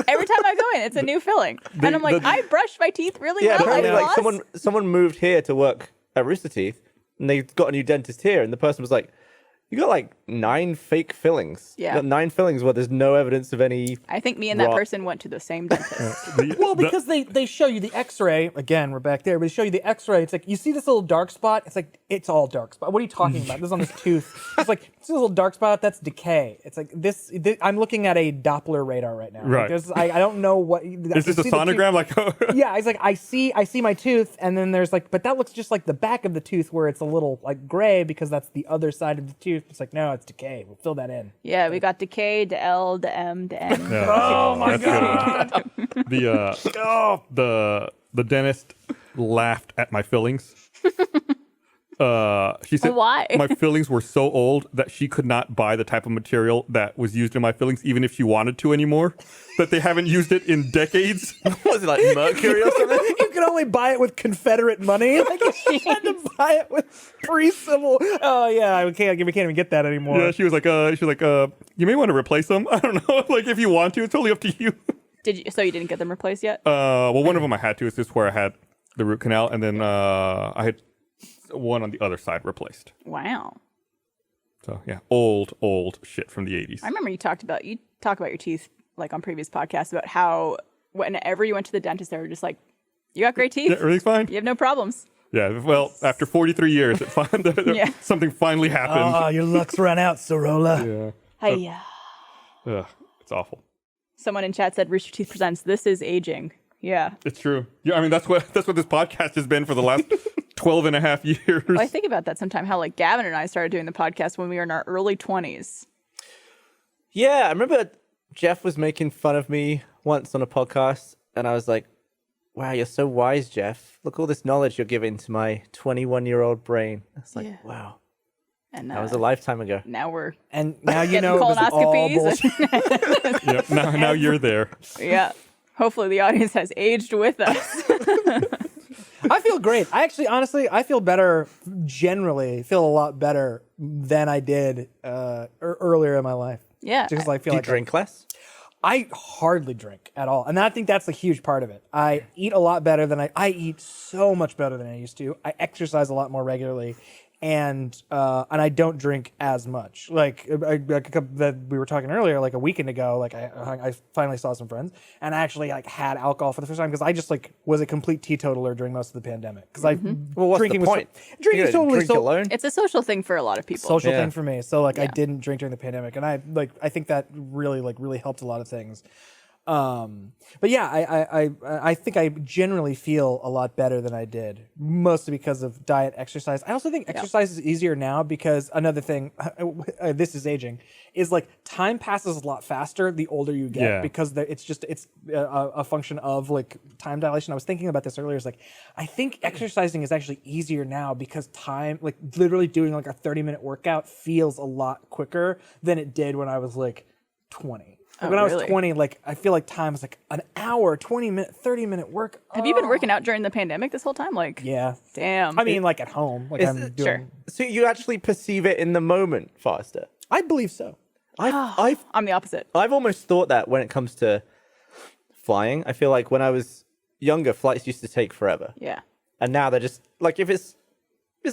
Every time I go in, it's a new filling. And I'm like, I brush my teeth really yeah, well. I apparently like floss. someone moved here to work at Rooster Teeth and they got a new dentist here and the person was like, you got like 9 fake fillings. Yeah. You got 9 fillings where there's no evidence of any. I think me and that Rot. person went to the same dentist. Well, because they show you the X-ray again. We're back there, but they show you the X-ray. It's like you see this little dark spot. It's like it's all dark spot. What are you talking about? This is on this tooth. It's like it's a little dark spot. That's decay. It's like this. I'm looking at a Doppler radar right now. Right. Like, I don't know what. Is this a sonogram? Like, Yeah, it's like I see my tooth, and then there's like, but that looks just like the back of the tooth where it's a little like gray because that's the other side of the tooth. It's like no, it's decay. We'll fill that in. Yeah, we got decay, the L, the M, the N. oh my god! The dentist laughed at my fillings. She said Why? my fillings were so old that she could not buy the type of material that was used in my fillings, even if she wanted to anymore. That they haven't used it in decades. Was it like mercury or something? You can only buy it with Confederate money. Like she had to buy it with pre-civil. Oh yeah, we can't even get that anymore. Yeah, she was like, you may want to replace them. I don't know. Like, if you want to, it's totally up to you. So you didn't get them replaced yet? Well, one of them I had to. It's just where I had the root canal, and then I had one on the other side replaced. Wow. So yeah, old shit from the 80s. I remember you talk about your teeth like on previous podcasts about how whenever you went to the dentist, they were just like, you got great teeth. Yeah, everything's fine. You have no problems. Yeah, well, after 43 years, Yeah. something finally happened. Oh, your luck's run out, Sorolla. Yeah. Hiya. Ugh, it's awful. Someone in chat said Rooster Teeth presents This Is Aging. Yeah. It's true. Yeah, I mean, that's what this podcast has been for the last 12 and a half years. Well, I think about that sometime, how like Gavin and I started doing the podcast when we were in our early 20s. Yeah, I remember Jeff was making fun of me once on a podcast, and I was like, wow, you're so wise, Jeff. Look all this knowledge you're giving to my 21-year-old brain. It's like, Yeah. wow, And that was a lifetime ago. now we're And now you getting know it was all colonoscopies. bullshit. Yep, now you're there. Yeah. Hopefully the audience has aged with us. I feel great. I actually, honestly, I feel better. Generally, feel a lot better than I did earlier in my life. Yeah. Just I feel Do you like drink less? I hardly drink at all, and I think that's a huge part of it. I eat a lot better than I eat so much better than I used to. I exercise a lot more regularly, and I don't drink as much. Like that we were talking earlier, like a weekend ago. Like I finally saw some friends, and I actually like had alcohol for the first time because I just like was a complete teetotaler during most of the pandemic. Because Well, what's drinking the point? drinking is totally drink alone? It's a social thing for a lot of people. social Yeah. thing for me. So like I Yeah. didn't drink during the pandemic, and I think that really helped a lot of things. But yeah, I think I generally feel a lot better than I did, mostly because of diet, exercise. I also think exercise is easier now because another thing, this is aging, is like time passes a lot faster the older you get Yeah. because it's a function of like time dilation. I was thinking about this earlier. It's like I think exercising is actually easier now because time, like literally doing like a 30-minute workout feels a lot quicker than it did when I was like 20. Like when I was really? 20, like I feel like time was like an hour, 20-minute, 30-minute work. Have you been working out during the pandemic this whole time? Like, Yeah. damn. I mean, like at home. Like I'm doing. Sure. So you actually perceive it in the moment faster. I believe so. I'm the opposite. I've almost thought that when it comes to flying. I feel like when I was younger, flights used to take forever. Yeah. And now they're just like, if it's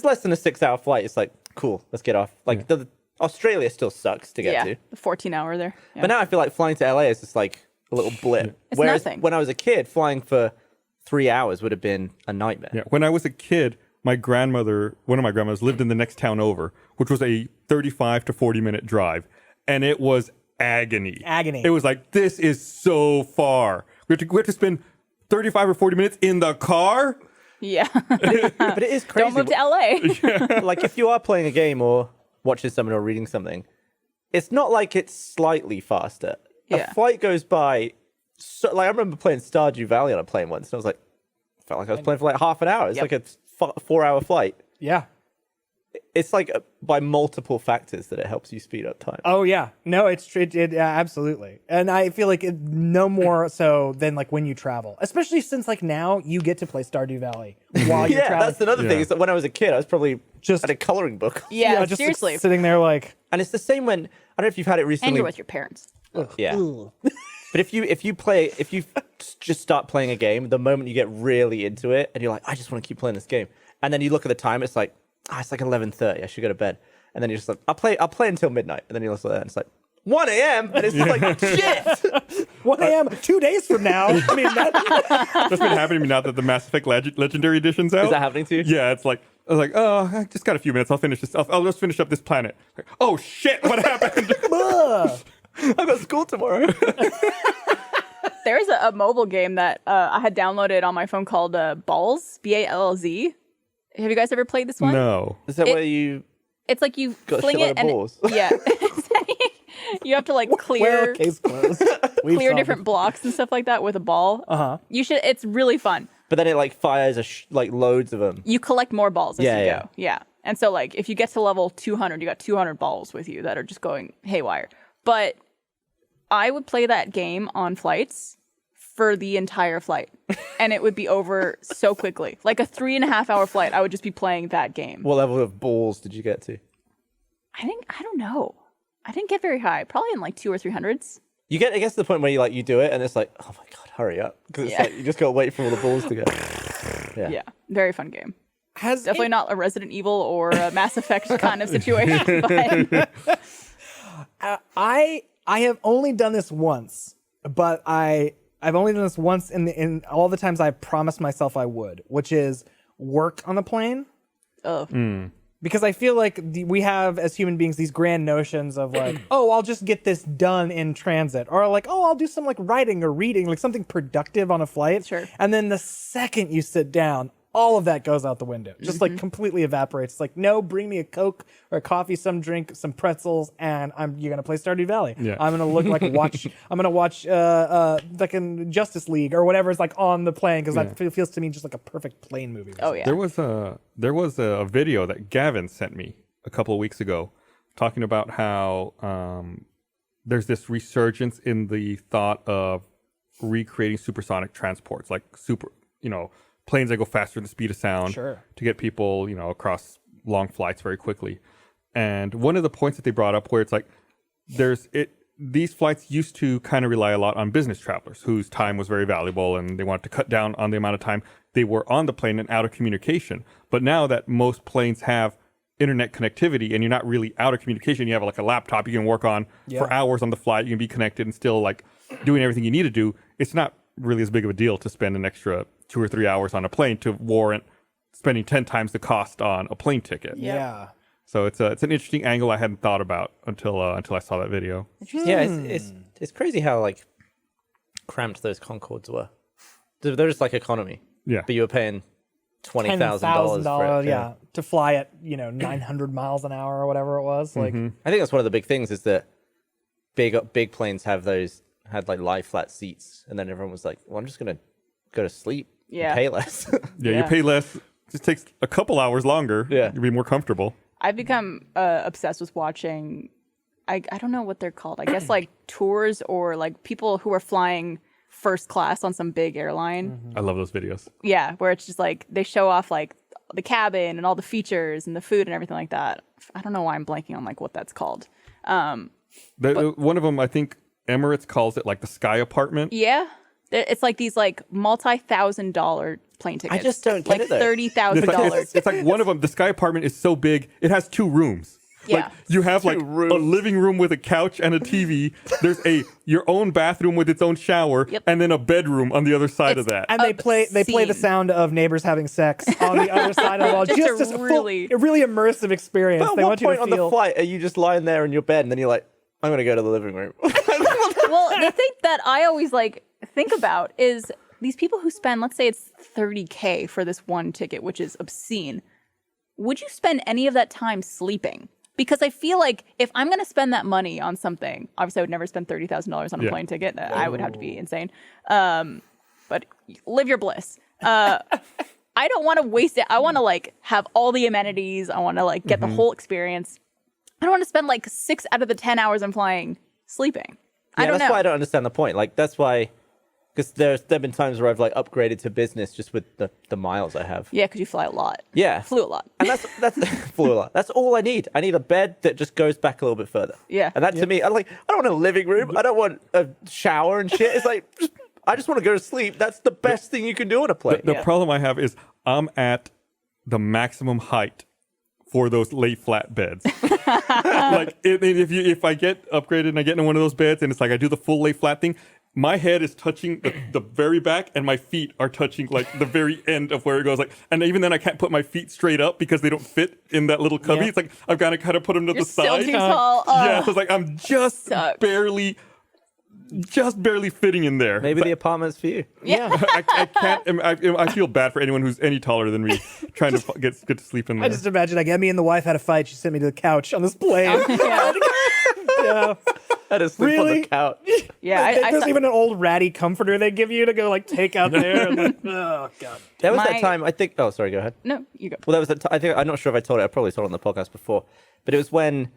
less than a 6-hour flight, it's like, cool, let's get off. Like Australia still sucks to get Yeah. to. The 14-hour there. Yeah. But now I feel like flying to LA is just like a little blip. It's Whereas nothing. when I was a kid, flying for 3 hours would have been a nightmare. Yeah, when I was a kid, one of my grandmothers lived in the next town over, which was a 35 to 40-minute drive, and it was agony. Agony. It was like, this is so far. We have to spend 35 or 40 minutes in the car. yeah. But it is crazy. Don't move to LA. Like if you are playing a game or watching someone or reading something, it's not like it's slightly faster. Yeah. A flight goes by. So, like I remember playing Stardew Valley on a plane once, and I was like, felt like I was playing for like half an hour. It's Yep. like a 4-hour flight. Yeah. It's like by multiple factors that it helps you speed up time. Oh yeah, no, yeah, absolutely, and I feel like no more so than like when you travel, especially since like now you get to play Stardew Valley while you're Yeah, traveling. that's another thing. Yeah. Is that when I was a kid, I was probably Just- at a coloring book. Yeah, just like, seriously. sitting there like And it's the same when I don't know if you've had it And recently. you're with your parents. Yeah. But if you just start playing a game, the moment you get really into it and you're like, I just want to keep playing this game, and then you look at the time, it's like, it's like 11:30. I should go to bed. And then you're just like, I'll play until midnight. And then you look at that and it's like 1 a.m. and it's just like shit. 1 a.m. 2 days from now. I mean, That's been happening to me now that the Mass Effect Legendary Edition's out. Is that happening to you? Yeah, it's like, I was like, oh, I just got a few minutes. I'll finish this. I'll just finish up this planet. Like, oh shit, what happened? I've got school tomorrow. There's a mobile game that I had downloaded on my phone called Balls, Ballz. Have you guys ever played this one? No. Is that It- where you It's like you got a fling shitload it of and balls? yeah, you have to like well, clear case closed. clear different blocks and stuff like that with a ball. You should. It's really fun. But then it like fires like loads of them. You collect more balls as Yeah, you yeah. go. Yeah. And so like if you get to level 200, you got 200 balls with you that are just going haywire. But I would play that game on flights for the entire flight, and it would be over so quickly. Like a 3.5-hour flight, I would just be playing that game. What level of balls did you get to? I don't know. I didn't get very high. Probably in like 200 or 300s. You get, I guess, to the point where you do it and it's like, oh my god, hurry up, because it's Yeah. like you just gotta wait for all the balls to go. Yeah. Very fun game. Has Definitely not a Resident Evil or a Mass Effect kind of situation. But I have only done this once, but I've only done this once in all the times I promised myself I would, which is work on the plane. Because I feel like we have, as human beings, these grand notions of like, oh, I'll just get this done in transit. Or like, oh, I'll do some like writing or reading, like something productive on a flight. Sure. And then the second you sit down, all of that goes out the window. Just like completely evaporates. It's like, no, bring me a Coke or a coffee, some drink, some pretzels, and you're gonna play Stardew Valley. Yeah. I'm gonna look like I'm gonna watch fucking Justice League or whatever is like on the plane, because that feels to me just like a perfect plane movie. oh yeah. There was a video that Gavin sent me a couple of weeks ago talking about how there's this resurgence in the thought of recreating supersonic transports, like planes that go faster than the speed of sound Sure. to get people, across long flights very quickly. And one of the points that they brought up where it's like these flights used to kind of rely a lot on business travelers whose time was very valuable and they wanted to cut down on the amount of time they were on the plane and out of communication. But now that most planes have internet connectivity and you're not really out of communication, you have like a laptop you can work on for hours on the flight, you can be connected and still like doing everything you need to do. It's not really as big of a deal to spend an extra 2 or 3 hours on a plane to warrant spending 10 times the cost on a plane ticket. Yeah. So it's an interesting angle I hadn't thought about until I saw that video. Yeah, it's crazy how like cramped those Concords were. They're just like economy. Yeah. But you were paying $20,000 for it. Yeah, to fly at 900 miles an hour or whatever it was. Like, I think that's one of the big things is that big planes had like lie flat seats, and then everyone was like, well, I'm just gonna go to sleep Yeah. and pay less. Yeah, Yeah. you pay less. It just takes a couple hours longer. Yeah. You'll be more comfortable. I've become obsessed with watching I don't know what they're called. I guess like tours or like people who are flying first class on some big airline. I love those videos. Yeah, where it's just like they show off like the cabin and all the features and the food and everything like that. I don't know why I'm blanking on like what that's called. One of them, I think Emirates calls it like the Sky Apartment. Yeah, it's like these like $multi-thousand plane tickets. I just don't get like it, though. $30,000. It's like one of them. The Sky Apartment is so big; it has 2 rooms. Yeah. Like you have like rooms. a living room with a couch and a TV. There's your own bathroom with its own shower, Yep. and then a bedroom on the other side of It's- that. And they play the Obscene. sound of neighbors having sex on the other side of the wall. Just a a really- really immersive experience. But They at what want you point to on the feel. flight are you just lying there in your bed and then you're like, I'm going to go to the living room? Well, the thing that I always like think about is these people who spend, let's say it's $30K for this one ticket, which is obscene. Would you spend any of that time sleeping? Because I feel like if I'm going to spend that money on something, obviously I would never spend $30,000 on a Yeah. plane ticket. I would have to be insane. But live your bliss. I don't want to waste it. I want to like have all the amenities. I want to like get the whole experience. I don't want to spend like 6 out of the 10 hours I'm flying sleeping. I don't that's know. why I don't understand the point. Like, that's why, because there've been times where I've like upgraded to business just with the miles I have. Yeah, because you fly a lot. Yeah. Flew a lot. And that's flew a lot. That's all I need. I need a bed that just goes back a little bit further. Yeah. And that to me, I don't want a living room. I don't want a shower and shit. It's like, I just want to go to sleep. That's the best thing you can do on a plane. The Yeah. problem I have is I'm at the maximum height for those lay flat beds. Like if I get upgraded and I get in one of those beds and it's like I do the full lay flat thing, my head is touching the very back and my feet are touching like the very end of where it goes. Like, and even then I can't put my feet straight up because they don't fit in that little cubby. Yeah. It's like I've got to kind of put them to You're the still side. too tall. Yeah, Ugh. so it's like I'm just Sucks. barely fitting in there. Maybe the apartment's for you. Yeah. I can't. I feel bad for anyone who's any taller than me trying to get to sleep in there. I just imagine like me and the wife had a fight. She sent me to the couch on this plane. Yeah. Yeah. I just sleep on Really? the couch. Yeah. There's I even an old ratty comforter they give you to go like take out there. Like, oh god. There was My- that time, I think, oh, sorry, go ahead. no, you go. Well, that was the I think, I'm not sure if I told it. I probably told it on the podcast before. But it was when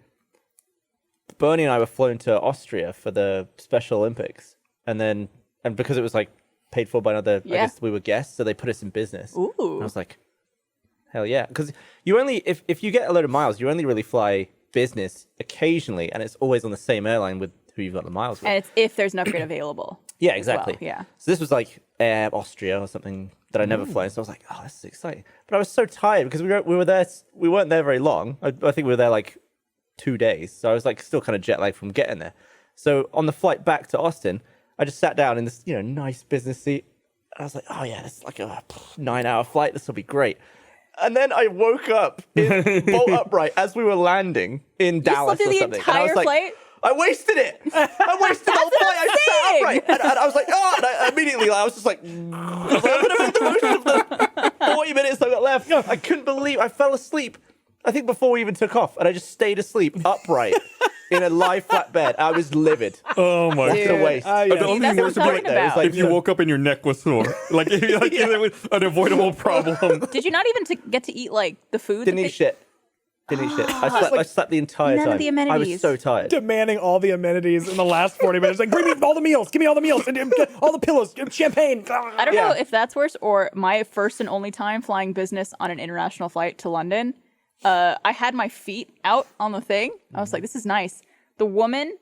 Bernie and I were flown to Austria for the Special Olympics. And because it was like paid for by another, Yeah. I guess we were guests, so they put us in business. Ooh. And I was like, hell yeah. Because you only, if you get a load of miles, you only really fly business occasionally. And it's always on the same airline with who you've got the miles with. And it's if there's an upgrade available. Yeah, as exactly. well, yeah. So this was like Air Austria or something that I never flown. So I was like, oh, this is exciting. But I was so tired because we were there. We weren't there very long. I think we were there like 2 days. So I was like still kind of jet lagged from getting there. So on the flight back to Austin, I just sat down in this nice business seat. And I was like, oh yeah, this is like a 9-hour flight. This will be great. And then I woke up in bolt upright as we were landing in Dallas slept through or the something. And I was entire like, flight? I wasted it. I wasted the whole That's flight. I sat insane. upright. And I was like, oh, and I immediately, I was just like, I was like, I'm going to make the most of the 40 minutes I got left. I couldn't believe, I fell asleep, I think before we even took off. And I just stayed asleep upright in a live flat bed. I was livid. Oh my It's god. a waste. Yeah. The only That's thing what worse I'm would be talking about. if you woke up and your neck was sore. Like it was an avoidable problem. Did you not even get to eat like the food? Didn't that eat they- shit. Didn't eat shit. I slept the entire None time. of the I amenities. was so tired. Demanding all the amenities in the last 40 minutes. Like, bring me all the meals. Give me all the meals. And get all the pillows. Champagne. I don't know Yeah. if that's worse or my first and only time flying business on an international flight to London. I had my feet out on the thing. I was like, this is nice. The woman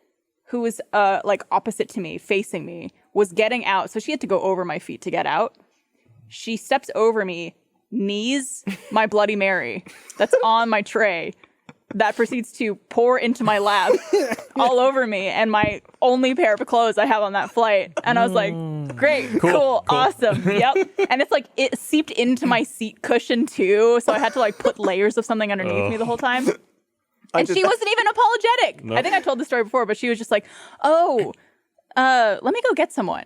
who was like opposite to me, facing me, was getting out. So she had to go over my feet to get out. She steps over me, knees my Bloody Mary that's on my tray. That proceeds to pour into my lap all over me and my only pair of clothes I have on that flight. And I was like, great, cool, awesome. Yep. And it's like it seeped into my seat cushion too. So I had to like put layers of something underneath me the whole time. And she wasn't even apologetic. No. I think I told the story before, but she was just like, oh, let me go get someone.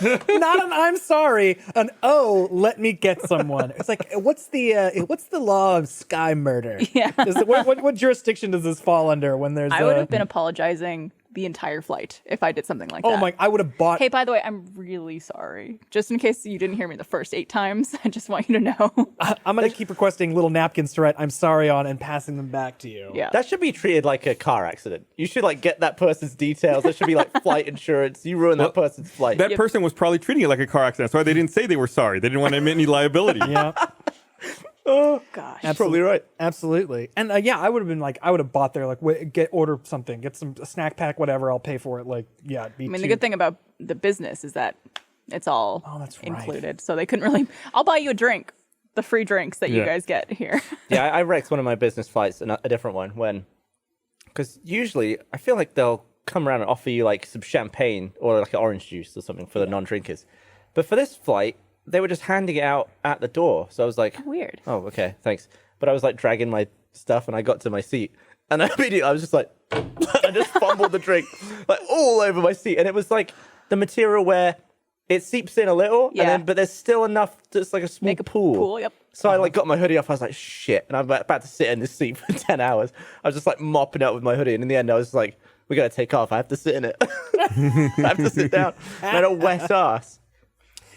Not an I'm sorry. An oh, let me get someone. It's like what's the law of sky murder? Yeah. What jurisdiction does this fall under when there's I would have been apologizing the entire flight if I did something like Oh that. my! I would have bought. Hey, by the way, I'm really sorry. Just in case you didn't hear me the first 8 times, I just want you to know. I'm gonna keep requesting little napkins to write "I'm sorry" on and passing them back to you. Yeah. That should be treated like a car accident. You should like get that person's details. There should be like flight insurance. You ruin that person's flight. That person was probably treating it like a car accident. That's why they didn't say they were sorry. They didn't want to admit any liability. Yeah. Gosh. That's probably right. Absolutely. And yeah, I would have been like, I would have bought there, like, order something, get a snack pack, whatever. I'll pay for it. Like, yeah. I mean, the good thing about the business is that it's all that's right. included. So they couldn't really. I'll buy you a drink, the free drinks that you Yeah. guys get here. Yeah, I wrecked one of my business flights, a different one, because usually I feel like they'll come around and offer you like some champagne or like an orange juice or something for the non-drinkers. But for this flight, they were just handing it out at the door. So I was like, Weird. oh, okay, thanks. But I was like dragging my stuff and I got to my seat. And immediately I was just like, I just fumbled the drink like all over my seat. And it was like the material where it seeps in a little, Yeah. but there's still enough, just like a small Make a pool. pool, yep. So I like got my hoodie off. I was like, shit. And I'm about to sit in this seat for 10 hours. I was just like mopping up with my hoodie. And in the end, I was like, we got to take off. I have to sit in it. I have to sit down. And I had a wet ass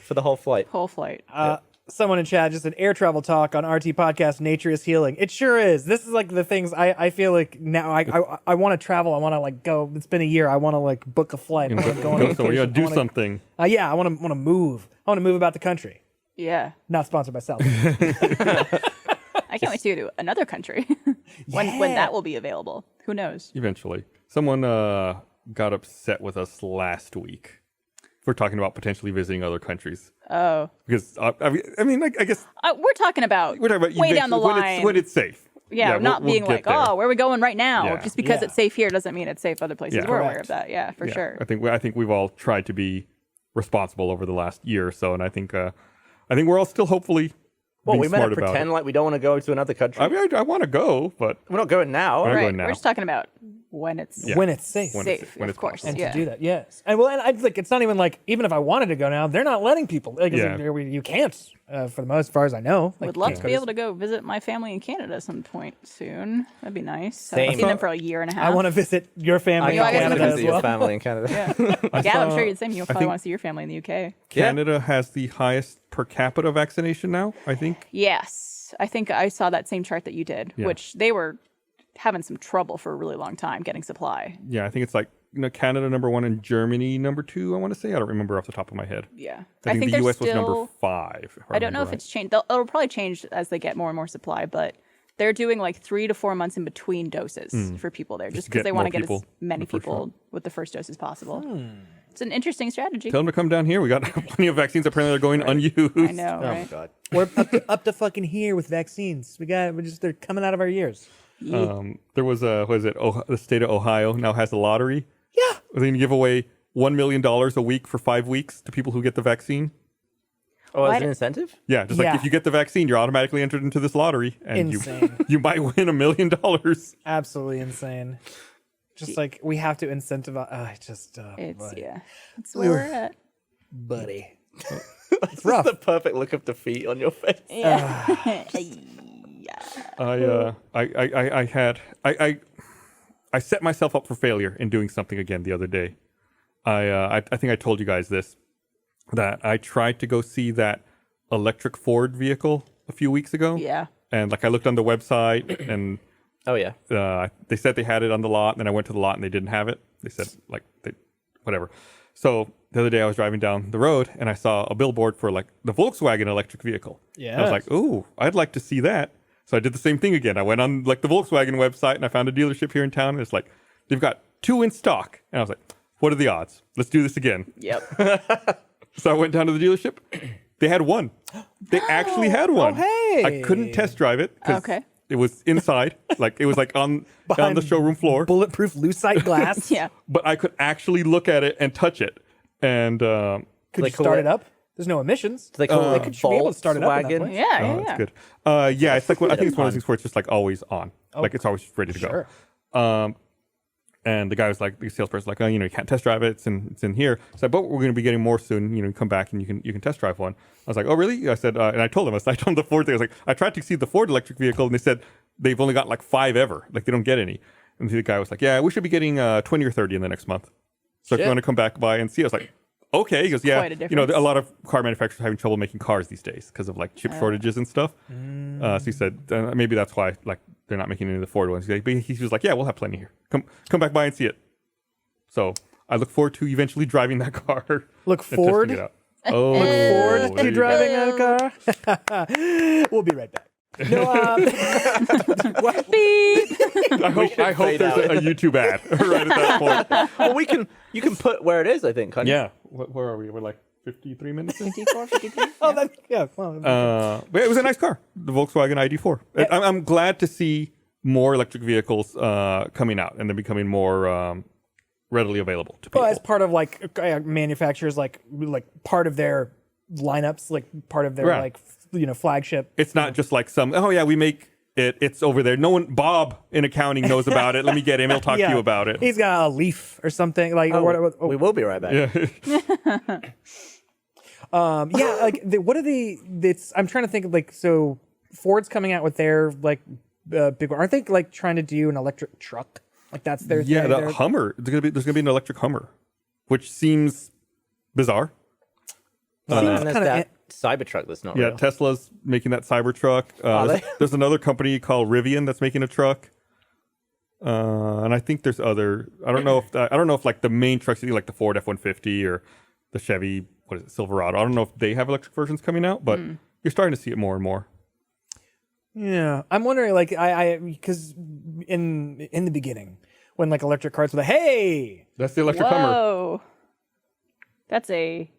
for the whole flight. Whole flight. Someone in chat just said air travel talk on RT podcast. Nature is healing. It sure is. This is like the things I feel like now I want to travel. I want to like go. It's been a year. I want to like book a flight. I wanna go on Go somewhere. vacation. Yeah, do I wanna- something. Yeah, I want to move. I want to move about the country. Yeah. Not sponsored by South. I can't wait to go to another country when that will be available. Who knows? Eventually. Someone got upset with us last week. We're talking about potentially visiting other countries. Oh. Because, I mean, I guess We're talking about we're talking about way down the line. when it's safe. Yeah, not we'll being get like, there. oh, where are we going right now? Yeah. Just because Yeah. it's safe here doesn't mean it's safe other places. Yeah. We're aware Correct. of that. Yeah, for Yeah. sure. I think we've all tried to be responsible over the last year or so, and I think we're all still hopefully Well, being we meant smart to about pretend it. like we don't want to go to another country. I mean, I want to go, but We're not going now. Right. Right. going now. We're just talking about when it's Yeah. When it's safe. When it's safe, safe, when of it's course. possible. And Yeah. to do that, yes. And well, and I like it's not even like even if I wanted to go now, they're not letting people. Like, Yeah. you can't for the most, as far as I know. Like, Would love you to can't be go able to go visit my family in Canada some point soon. That'd be nice. Same. I've seen them for a year and a half. I want to visit your family I in guess can't we wait Canada to as visit your well. family in Canada. Yeah, I'm sure you're the same. You'll probably think- want to see your family in the UK. Canada has the highest per capita vaccination now, I think. Yes. I think I saw that same chart that you did, Yeah. which they were having some trouble for a really long time getting supply. Yeah, I think it's like Canada #1 and Germany #2, I want to say. I don't remember off the top of my head. Yeah. I think the there's US was still, #5. I don't know if it's changed. It'll probably change as they get more and more supply, but they're doing like 3 to 4 months in between doses for people there, just to because get they want more to get as people many the first people shot. with the first dose as possible. It's an interesting strategy. Tell them to come down here. We got plenty of vaccines. Apparently, they're going unused. I know, Oh, right? God. We're up to fucking here with vaccines. They're coming out of our ears. There was the state of Ohio now has a lottery. Yeah. They're going to give away $1 million a week for 5 weeks to people who get the vaccine. Oh, as Why an do- incentive? Yeah, just Yeah. like if you get the vaccine, you're automatically entered into this lottery, and Insane. you might win $1 million. Absolutely insane. Just like we have to incentivize. It's, buddy. yeah. That's where we're at. buddy. It's rough. The perfect look of defeat on your face. Yeah. I set myself up for failure in doing something again the other day. I think I told you guys this, that I tried to go see that electric Ford vehicle a few weeks ago. Yeah. And like I looked on the website and Oh, yeah. they said they had it on the lot, and then I went to the lot and they didn't have it. They said whatever. So the other day I was driving down the road and I saw a billboard for like the Volkswagen electric vehicle. And I was Yes. like, ooh, I'd like to see that. So I did the same thing again. I went on like the Volkswagen website and I found a dealership here in town. And it's like, they've got 2 in stock. And I was like, what are the odds? Let's do this again. Yep. So I went down to the dealership. They had one. They actually had one. hey. I couldn't test drive it because Okay. it was inside. Like it was like on the Behind showroom floor. Bulletproof lucite glass. Yeah. But I could actually look at it and touch it. And Could They you call start it- it up? There's no emissions. Do they call They it could should be able to start it up in that Volkswagen? place. Yeah. oh, Yeah. that's Yeah. good. Yeah, it's like I think it's one of those things where it's just like always on. Like it's always ready to Sure. go. And the guy was like, the salesperson was like, oh, you can't test drive it. It's in here. I said, but we're going to be getting more soon. Come back and you can test drive one. I was like, oh, really? I said, and I told him I told him the Ford thing. I was like, I tried to see the Ford electric vehicle, and they said they've only got like 5 ever. Like they don't get any. And the guy was like, "Yeah, we should be getting 20 or 30 in the next month. So if you Shit. want to come back by and see," I was like, "Okay." He goes, "Yeah, Quite a you know, difference. a lot of car manufacturers are having trouble making cars these days because of like chip shortages and stuff." So he said maybe that's why like they're not making any of the Ford ones. But he was like, "Yeah, we'll have plenty here. Come back by and see it." So I look forward to eventually driving that car. Look and testing forward. it out. Oh, Look forward there to you driving go. that car. We'll be right back. No, Beep. I hope fade there's out. a YouTube ad right at that point. Well, you can put where it is, I think, can't you? Yeah. Where are we? We're like 53 minutes in. 54, 53. oh, that, yeah. Well, But it was a nice car, the Volkswagen ID4. I'm glad to see more electric vehicles coming out and they're becoming more readily available to people. well, as part of like manufacturers, like part of their lineups, like part of their Right. like flagship. It's not just like we make it. It's over there. No one, Bob in accounting knows about it. Let me get him. He'll talk to you about it. He's got a Leaf or something like. We will be right back. Yeah. Yeah, like what are the? I'm trying to think like so. Ford's coming out with their like big. Aren't they like trying to do an electric truck? Like that's their Yeah, thing, the their- Hummer. There's gonna be an electric Hummer, which seems bizarre. And there's kinda that Cybertruck that's not Yeah, real. Tesla's making that Cybertruck. Are There's, they? there's another company called Rivian that's making a truck. And I think there's other. I don't know if like the main trucks, like the Ford F-150 or the Chevy, what is it, Silverado. I don't know if they have electric versions coming out, but you're starting to see it more and more. Yeah, I'm wondering like I because in the beginning when like electric cars were like, hey, That's the electric Hummer. Whoa. That's a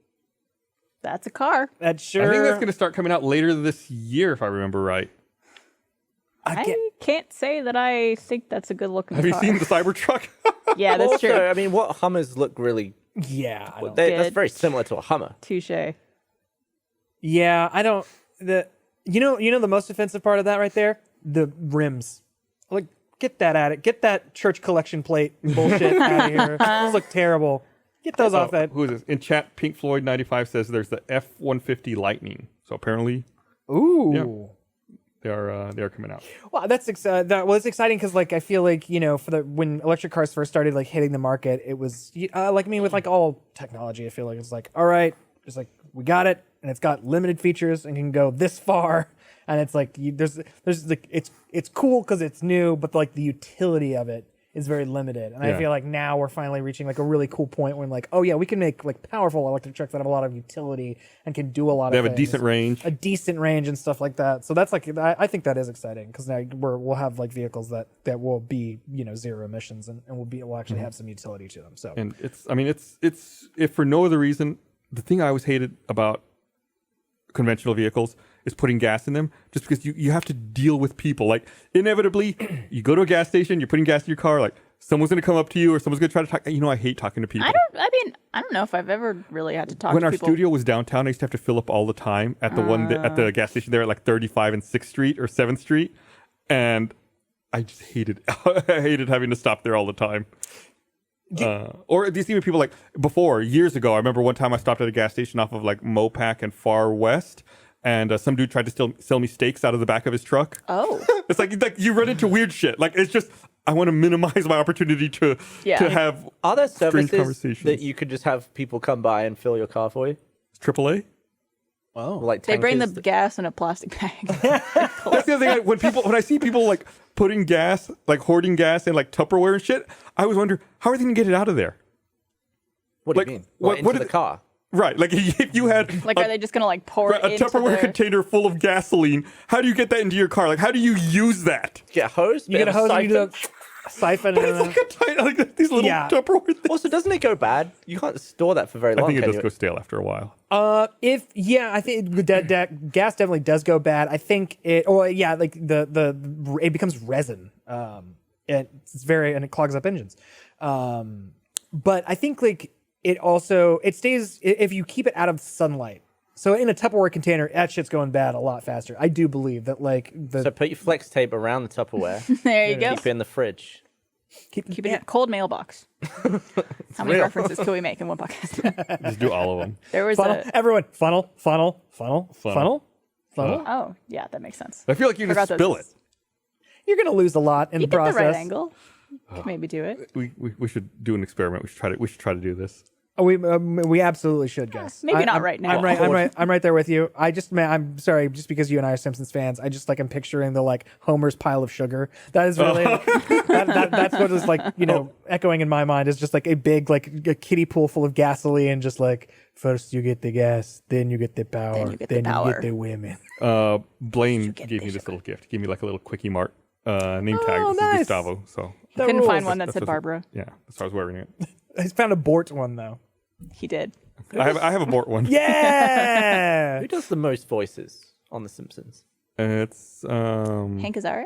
car. that sure. I think that's going to start coming out later this year, if I remember right. I can't say that I think that's a good looking Have car. you seen the Cybertruck? Yeah, that's Also, true. I mean, what Hummers look really... Yeah, I don't, That's Good. very similar to a Hummer. Touche. yeah, I don't. You know the most offensive part of that right there, the rims. Like, get that at it. Get that church collection plate bullshit out of here. Those look terrible. Get those off that. Who is this? In chat, Pink Floyd 95 says there's the F-150 Lightning. So apparently Ooh. they are coming out. Well, that's it's exciting because like I feel like for when electric cars first started like hitting the market, it was like I mean with like all technology, I feel like it's like all right, it's like we got it and it's got limited features and can go this far, and it's like there's like it's cool because it's new, but like the utility of it is very limited, and I Yeah. feel like now we're finally reaching like a really cool point when like oh yeah, we can make like powerful electric trucks that have a lot of utility and can do a lot They of have a things. decent range. And stuff like that. So that's like I think that is exciting because now we'll have like vehicles that will be zero emissions and will actually have some utility to them. So And it's if for no other reason, the thing I always hated about conventional vehicles is putting gas in them, just because you have to deal with people. Like inevitably, you go to a gas station, you're putting gas in your car, like someone's gonna come up to you or someone's gonna try to talk. I hate talking to people. I don't know if I've ever really had to talk When to our people. studio was downtown, I used to have to fill up all the time at the at the gas station there at like 35 and 6th Street or 7th Street, and I just hated I hated having to stop there all the time. Or these even people like before years ago. I remember one time I stopped at a gas station off of like Mopac and Far West, and some dude tried to sell me steaks out of the back of his truck. Oh. It's like you run into weird shit. Like it's just I want to minimize my opportunity to have Are there strange services conversations. that you could just have people come by and fill your car for you? AAA. oh Like They bring the tankers gas in a plastic bag. That's the other thing. When I see people like putting gas, like hoarding gas in like Tupperware and shit, I always wonder how are they gonna get it out of there? What do like, you mean? what Into is the it- car? Right. Like if you had Like, are they just gonna like pour it a into Tupperware their... container full of gasoline, how do you get that into your car? Like how do you use that? Get a hose? you get a hose and you do a siphon But and it's like a tiny, like these little Yeah. Tupperware things. Also, doesn't it go bad? You can't store that for very I long, think it can does you? go stale after a while. I think gas definitely does go bad. I think it like the it becomes resin. And it clogs up engines. But I think like it stays if you keep it out of sunlight. So in a Tupperware container, that shit's going bad a lot faster. I do believe that like So put your flex tape around the Tupperware. There you go. Keep it in the fridge. Keep it in a cold mailbox. How many references can we make in one podcast? Just do all of them. There was funnel. a... Everyone, funnel. Oh, yeah, that makes sense. I feel like you Forgot just those. spill it. You're gonna lose a lot in Keep the it the process. right angle. Maybe do it. We should do an experiment. We should try to do this. Oh, we absolutely should, guys. Maybe not I'm- right now. I'm right there with you. I'm sorry, just because you and I are Simpsons fans, I just like I'm picturing the like Homer's pile of sugar. That is really that's what is like, echoing in my mind is just like a big like a kiddie pool full of gasoline, just like first you get the gas, then you get the power, Then you get the power. get the women. Blaine gave me this little gift. He gave me like a little quickie mart name tag. Oh, This nice. is Gustavo. So That Couldn't rules. find one that said That's- Barbara. yeah, that's why I was wearing it. I found a Bort one though. He did. I have a Bort one. Yeah. Who does the most voices on The Simpsons? It's Hank Azaria?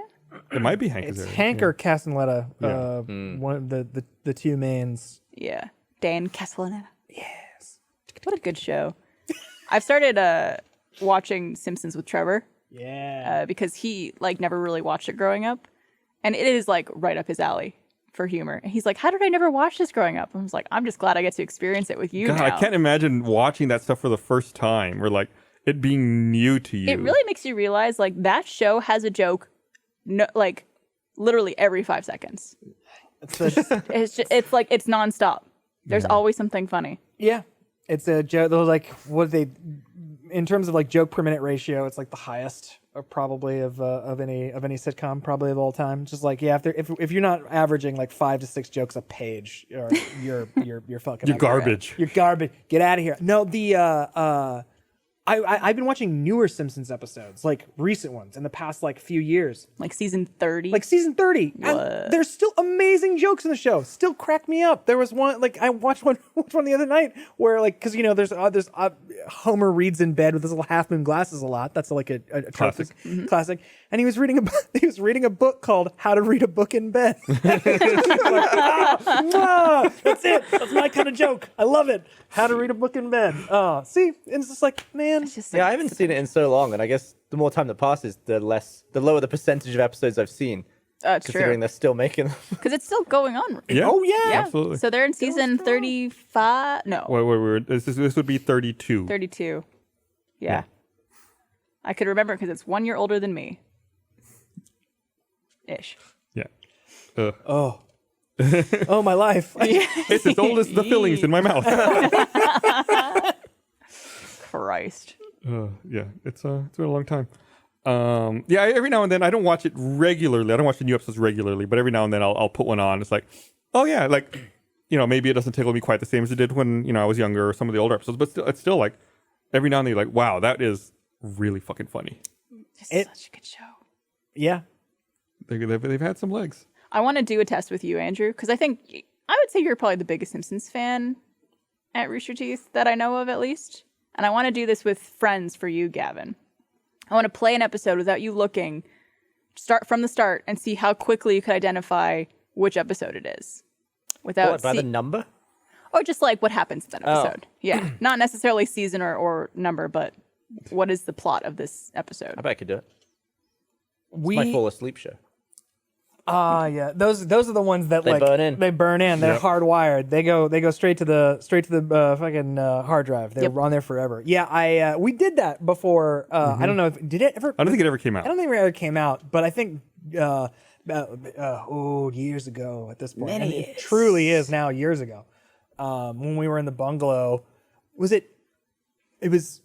it might be Hank It's Azaria. Hank or Castaneda, Yeah. one of the two mains. Yeah. Dan Castellaneta. Yes. What a good show. I've started watching Simpsons with Trevor Yeah. because he like never really watched it growing up. And it is like right up his alley for humor. And he's like, how did I never watch this growing up? I was like, I'm just glad I get to experience it with you God, now. I can't imagine watching that stuff for the first time or like it being new to you. It really makes you realize like that show has a joke like literally every 5 seconds. It's like it's nonstop. There's always something funny. Yeah, it's a joke. Those like what they, in terms of like joke per minute ratio, it's like the highest probably of any sitcom probably of all time. Just like if you're not averaging like 5 to 6 jokes a page, you're fucking You're garbage. You're garbage. Get out of here. No, I've been watching newer Simpsons episodes, like recent ones in the past like few years. Like season 30. Like season 30. What? And there's still amazing jokes in the show. Still crack me up. There was one, like I watched one the other night where like, cause there's Homer reads in bed with his little half moon glasses a lot. That's like a Classic. classic. And he was reading a book called How to Read a Book in Bed. Like, that's it. That's my kind of joke. I love it. How to read a book in bed. See, and it's just like, man. It's just Yeah, I haven't seen it in so long, and I guess the more time that passes, the lower the percentage of episodes I've seen. it's Considering true. they're still making them. Because it's still going on. Yeah. Oh yeah. Yeah. Absolutely. So they're in season 35. No, Wait. This would be 32. 32. Yeah. I could remember because it's 1 year older than me. Ish. Yeah. Oh, my life. It's as old as the fillings in my mouth. Christ. Yeah, it's been a long time. Yeah, every now and then I don't watch it regularly. I don't watch the new episodes regularly, but every now and then I'll put one on. It's like, oh yeah, like maybe it doesn't tickle me quite the same as it did when I was younger or some of the older episodes, but it's still like every now and then you're like, wow, that is really fucking funny. It's such a good show. Yeah. They've had some legs. I want to do a test with you, Andrew, because I would say you're probably the biggest Simpsons fan at Rooster Teeth that I know of, at least. And I want to do this with friends for you, Gavin. I want to play an episode without you looking, start from the start, and see how quickly you could identify which episode it is. Without What, by the number? or just like what happens in that episode. Yeah, not necessarily season or number, but what is the plot of this episode? I bet I could do it. It's my fall asleep show. Yeah. Those are the ones that They like burn in. They burn in. They're Yep. hardwired. They go straight to the fucking hard drive. They're on there forever. Yeah. We did that before. I don't know if did it ever. I don't think it ever came out. I don't think it ever came out, but I think years ago at this point. Many And it years. truly is now years ago. When we were in the bungalow, it was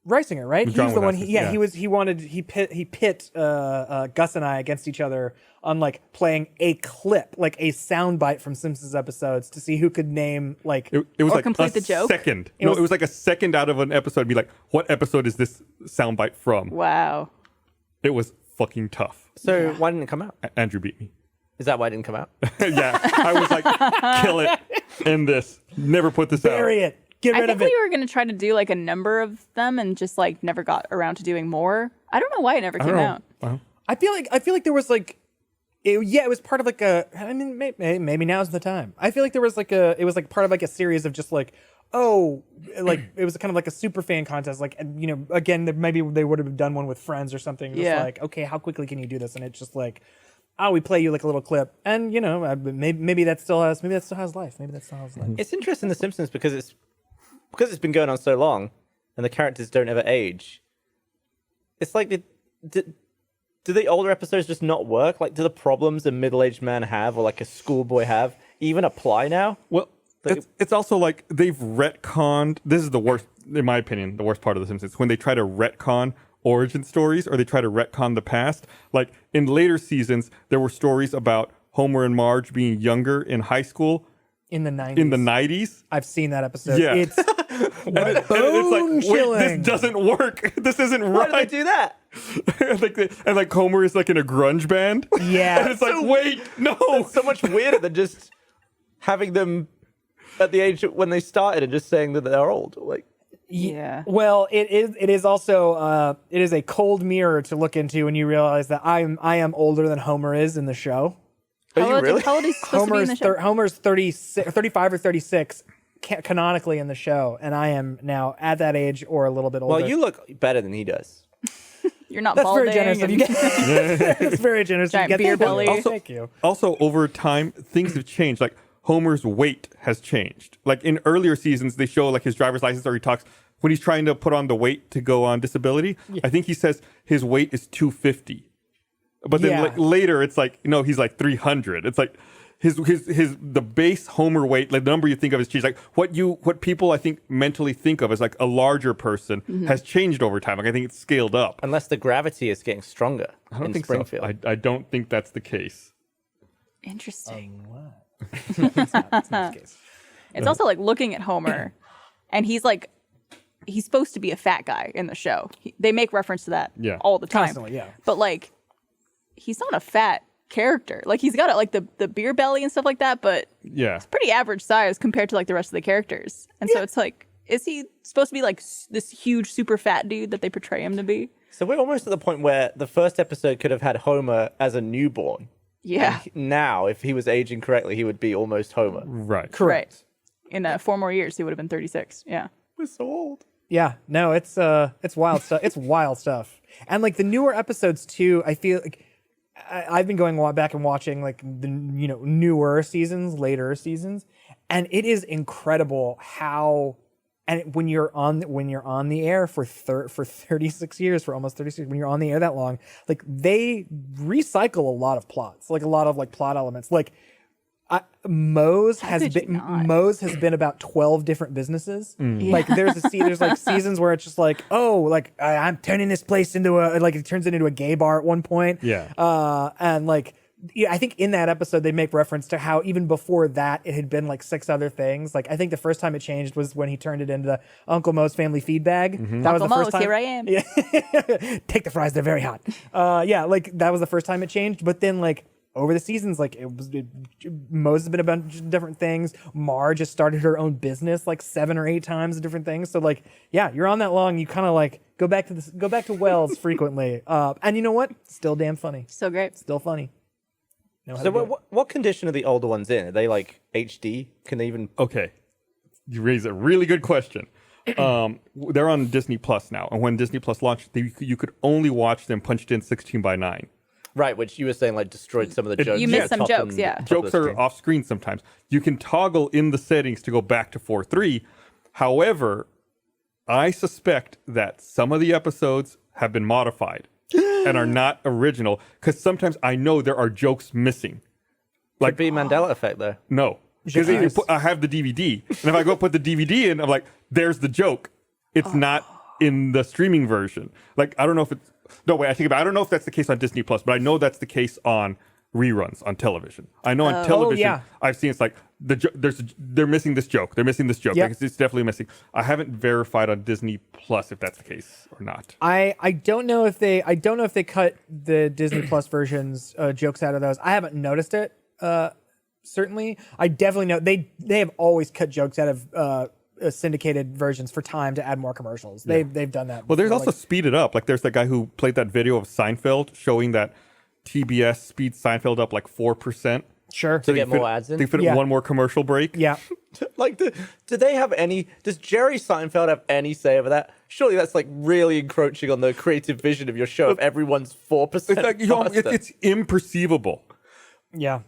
Reisinger, right? He John was the one. Winasis, He pit Gus and I against each other on like playing a clip, like a soundbite from Simpsons episodes to see who could name like. It was Or like complete a the joke? second. It No, was- it was like a second out of an episode. Be like, what episode is this soundbite from? Wow. It was fucking tough. So why didn't it come out? Andrew beat me. Is that why it didn't come out? Yeah, I was like, kill it, end this, never put this Bury out. it. Get I rid think of it. we were going to try to do like a number of them and just like never got around to doing more. I don't know why it never I came don't out. know. Well, I feel like there was like, it was part of like a. I mean, maybe now's the time. I feel like there was like it was like part of like a series of just like, like it was kind of like a super fan contest. Like again, maybe they would have done one with friends or something. Just Yeah. like, okay, how quickly can you do this? And it's just like, we play you like a little clip, and maybe that still has life. Maybe that still has life. It's interesting, The Simpsons, because it's been going on so long, and the characters don't ever age. It's like do the older episodes just not work? Like, do the problems a middle-aged man have, or like a schoolboy have, even apply now? Well, it's also like they've retconned. This is the worst, in my opinion, the worst part of The Simpsons, when they try to retcon origin stories or they try to retcon the past. Like in later seasons, there were stories about Homer and Marge being younger in high school In the 90s. in the 90s. I've seen that episode. Yeah. It's And it's like, wait, this doesn't work. This isn't Why right. did they do that? and like Homer is like in a grunge band. Yeah. And it's like, wait, no. It's so much weirder than just having them at the age when they started and just saying that they're old. Like, Yeah. Well, it is also it is a cold mirror to look into when you realize that I am older than Homer is in the show. are you really? How old is he supposed to be in the show? Homer's 35 or 36 canonically in the show, and I am now at that age or a little bit older. Well, you look better than he does. You're not That's balding. very generous of you. It's very generous. of you. Giant Get beer that. belly. Thank you. Also, over time, things have changed. Like Homer's weight has changed. Like in earlier seasons, they show like his driver's license, or he talks when he's trying to put on the weight to go on disability. I think he says his weight is 250. But then Yeah. like later, it's like he's like 300. It's like the base Homer weight, like the number you think of has changed. Like what people I think mentally think of as like a larger person has changed over time. Like I think it's scaled up. Unless the gravity is getting stronger I don't in think Springfield. so. I don't think that's the case. Interesting. It's not the case. It's also like looking at Homer, and he's supposed to be a fat guy in the show. They make reference to that Yeah. all the time. Constantly, yeah. But like, he's not a fat character. Like he's got like the beer belly and stuff like that, but Yeah. pretty average size compared to like the rest of the characters. And so it's like, is he supposed to be like this huge super fat dude that they portray him to be? So we're almost at the point where the first episode could have had Homer as a newborn. Yeah, Now, if he was aging correctly, he would be almost Homer. Right. Correct. right. In 4 more years, he would have been 36. Yeah. We're so old. Yeah, no, it's wild stuff. It's wild stuff. And like the newer episodes too, I feel like I've been going back and watching like the newer seasons, later seasons, and it is incredible how. And when you're on the air for 36 years, for almost 36, when you're on the air that long, like they recycle a lot of plots, like a lot of like plot elements. Like Moe's has could you been not? Moe's has been about 12 different businesses. Yeah. Like there's like seasons where it's just like, oh, like I'm turning this place into it turns it into a gay bar at one point. Yeah. And like, I think in that episode they make reference to how even before that it had been like 6 other things. Like I think the first time it changed was when he turned it into Uncle Moe's family feed bag. That was Uncle the first Moe's, time. here I am. Yeah. Take the fries, they're very hot. Yeah, like that was the first time it changed. But then like over the seasons, like Moe's has been a bunch of different things. Marge has started her own business like 7 or 8 times of different things. So like, yeah, you're on that long, you kind of like go back to Wells frequently. And you know what? Still damn funny. So great. Still funny. Know how So to do it. what condition are the older ones in? Are they like HD? Can they even... Okay. You raise a really good question. They're on Disney Plus now. And when Disney Plus launched, you could only watch them punched in 16:9. Right, which you were saying like destroyed some of the jokes. You missed at some top jokes, and yeah. top of Jokes the are screen. off screen sometimes. You can toggle in the settings to go back to 4:3. However, I suspect that some of the episodes have been modified and are not original because sometimes I know there are jokes missing. Could be Mandela effect though. No. Because I have the DVD. And if I go put the DVD in, I'm like, there's the joke. It's not in the streaming version. Like, I don't know if it's... No, wait, I think about it. I don't know if that's the case on Disney Plus, but I know that's the case on reruns on television. I know on television, yeah. I've seen it's like, they're missing this joke. They're missing this joke. Yep. Like, it's definitely missing. I haven't verified on Disney Plus if that's the case or not. I don't know if they cut the Disney Plus versions jokes out of those. I haven't noticed it. Certainly, I definitely know they have always cut jokes out of syndicated versions for time to add more commercials. They've done that. Well, there's before, also Speed It Up. Like, there's that guy who played that video of Seinfeld showing that TBS speeds Seinfeld up like 4%. sure. To get more ads in? They fit Yeah. one more commercial break. Yeah. Like, do they have any... Does Jerry Seinfeld have any say over that? Surely that's like really encroaching on the creative vision of your show if everyone's 4% It's like, faster. it's imperceivable. Yeah.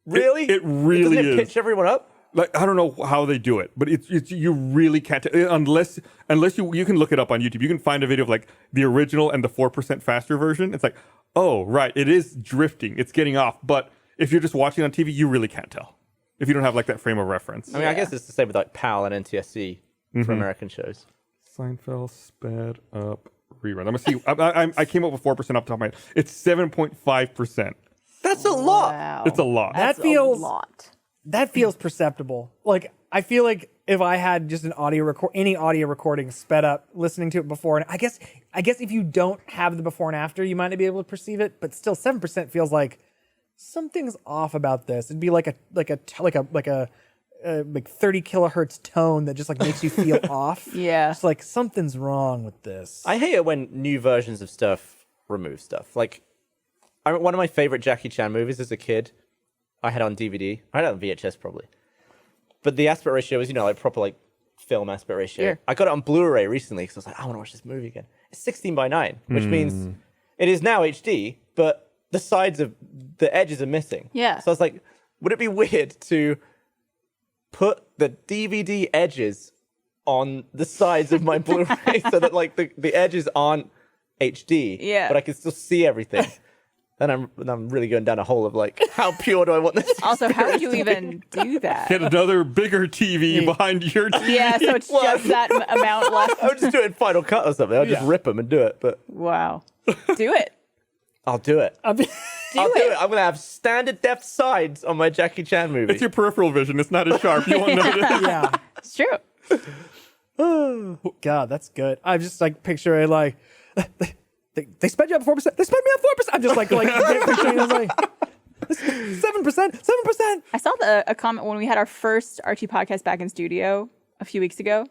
Really? It really Doesn't it is. pitch everyone up? like I don't know how they do it, but it's you really can't unless you can look it up on YouTube. You can find a video of like the original and the 4% faster version. It's like, oh right, it is drifting, it's getting off. But if you're just watching on TV, you really can't tell if you don't have like that frame of reference. I mean, I guess it's the same with like PAL and NTSC for American shows. Seinfeld sped up rerun. I'm gonna see. I came up with 4% off the top of my head. It's 7.5%. That's a lot. Wow. It's a lot. That feels- a lot. That feels perceptible. Like I feel like if I had just an any audio recording sped up, listening to it before, and I guess if you don't have the before and after, you might not be able to perceive it. But still, 7% feels like something's off about this. It'd be like a 30 kilohertz tone that just like makes you feel off. Yeah. It's like something's wrong with this. I hate it when new versions of stuff remove stuff. Like, one of my favorite Jackie Chan movies as a kid, I had on DVD. I had it on VHS probably. But the aspect ratio was, like proper like film aspect ratio. Yeah. I got it on Blu-ray recently because I was like, I want to watch this movie again. It's 16:9, which means it is now HD, but the edges are missing. Yeah. So I was like, would it be weird to put the DVD edges on the sides of my Blu-ray so that like the edges aren't HD, Yeah. but I can still see everything? And I'm really going down a hole of like, how pure do I want this? Also, how would you even do that? Get another bigger TV behind your TV. Yeah, so it's just that amount left. I would just do it in Final Cut or something. I'll just rip them and do it. But Wow. Do it. I'll do it. I'll do it. it. I'm gonna have standard depth sides on my Jackie Chan movie. It's your peripheral vision. It's not as sharp. You won't notice. Yeah. It's true. God, that's good. I'm just like picturing like they sped you up 4%. They sped me up 4%. I'm just like picturing. I was like 7%. I saw a comment when we had our first RT podcast back in studio a few weeks ago.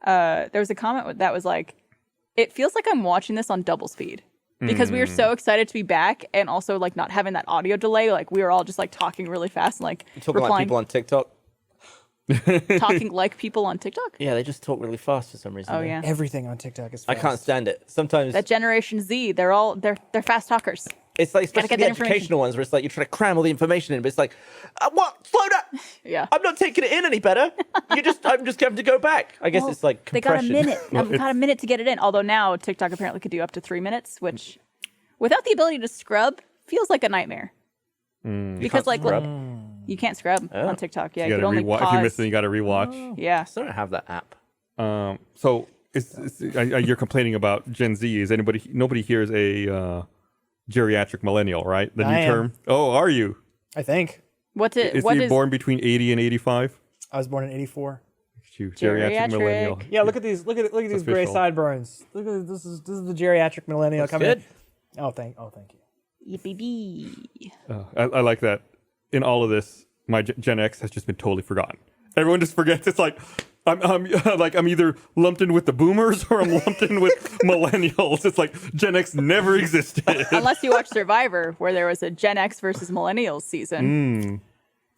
There was a comment that was like, "It feels like I'm watching this on double speed." Because we were so excited to be back, and also like not having that audio delay. Like we were all just like talking really fast and like talking like people on TikTok. talking like people on TikTok. Yeah, they just talk really fast for some reason. Oh yeah, Everything on TikTok is I fast. can't stand it. Sometimes that Generation Z. They're fast talkers. it's like, especially get the that information. educational ones, where it's like you're trying to cram all the information in, but it's like, what? Slow down. Yeah. I'm not taking it in any better. I'm just having to go back. I guess it's like They got a compression. minute. I've got a minute to get it in. Although now TikTok apparently could do up to 3 minutes, which without the ability to scrub feels like a nightmare. Because like scrub? you can't scrub on TikTok. Yeah, You you gotta can only rewatch. pause. If you miss it, you got to rewatch. Yeah. I still don't have that app. So you're complaining about Gen Z. Is nobody here is a geriatric millennial, right? The new I am. term. Oh, are you? I think What Is is he born between 80 and 85? I was born in '84. You Geriatric. geriatric millennial. Yeah, look at these. Look at these gray official. sideburns. Look at this. Is the geriatric millennial Looks coming good. in. Oh, thank you. Yippee. I like that. In all of this, my Gen X has just been totally forgotten. Everyone just forgets. It's like I'm either lumped in with the boomers or I'm lumped in with millennials. It's like Gen X never existed. Unless you watch Survivor, where there was a Gen X versus Millennials season.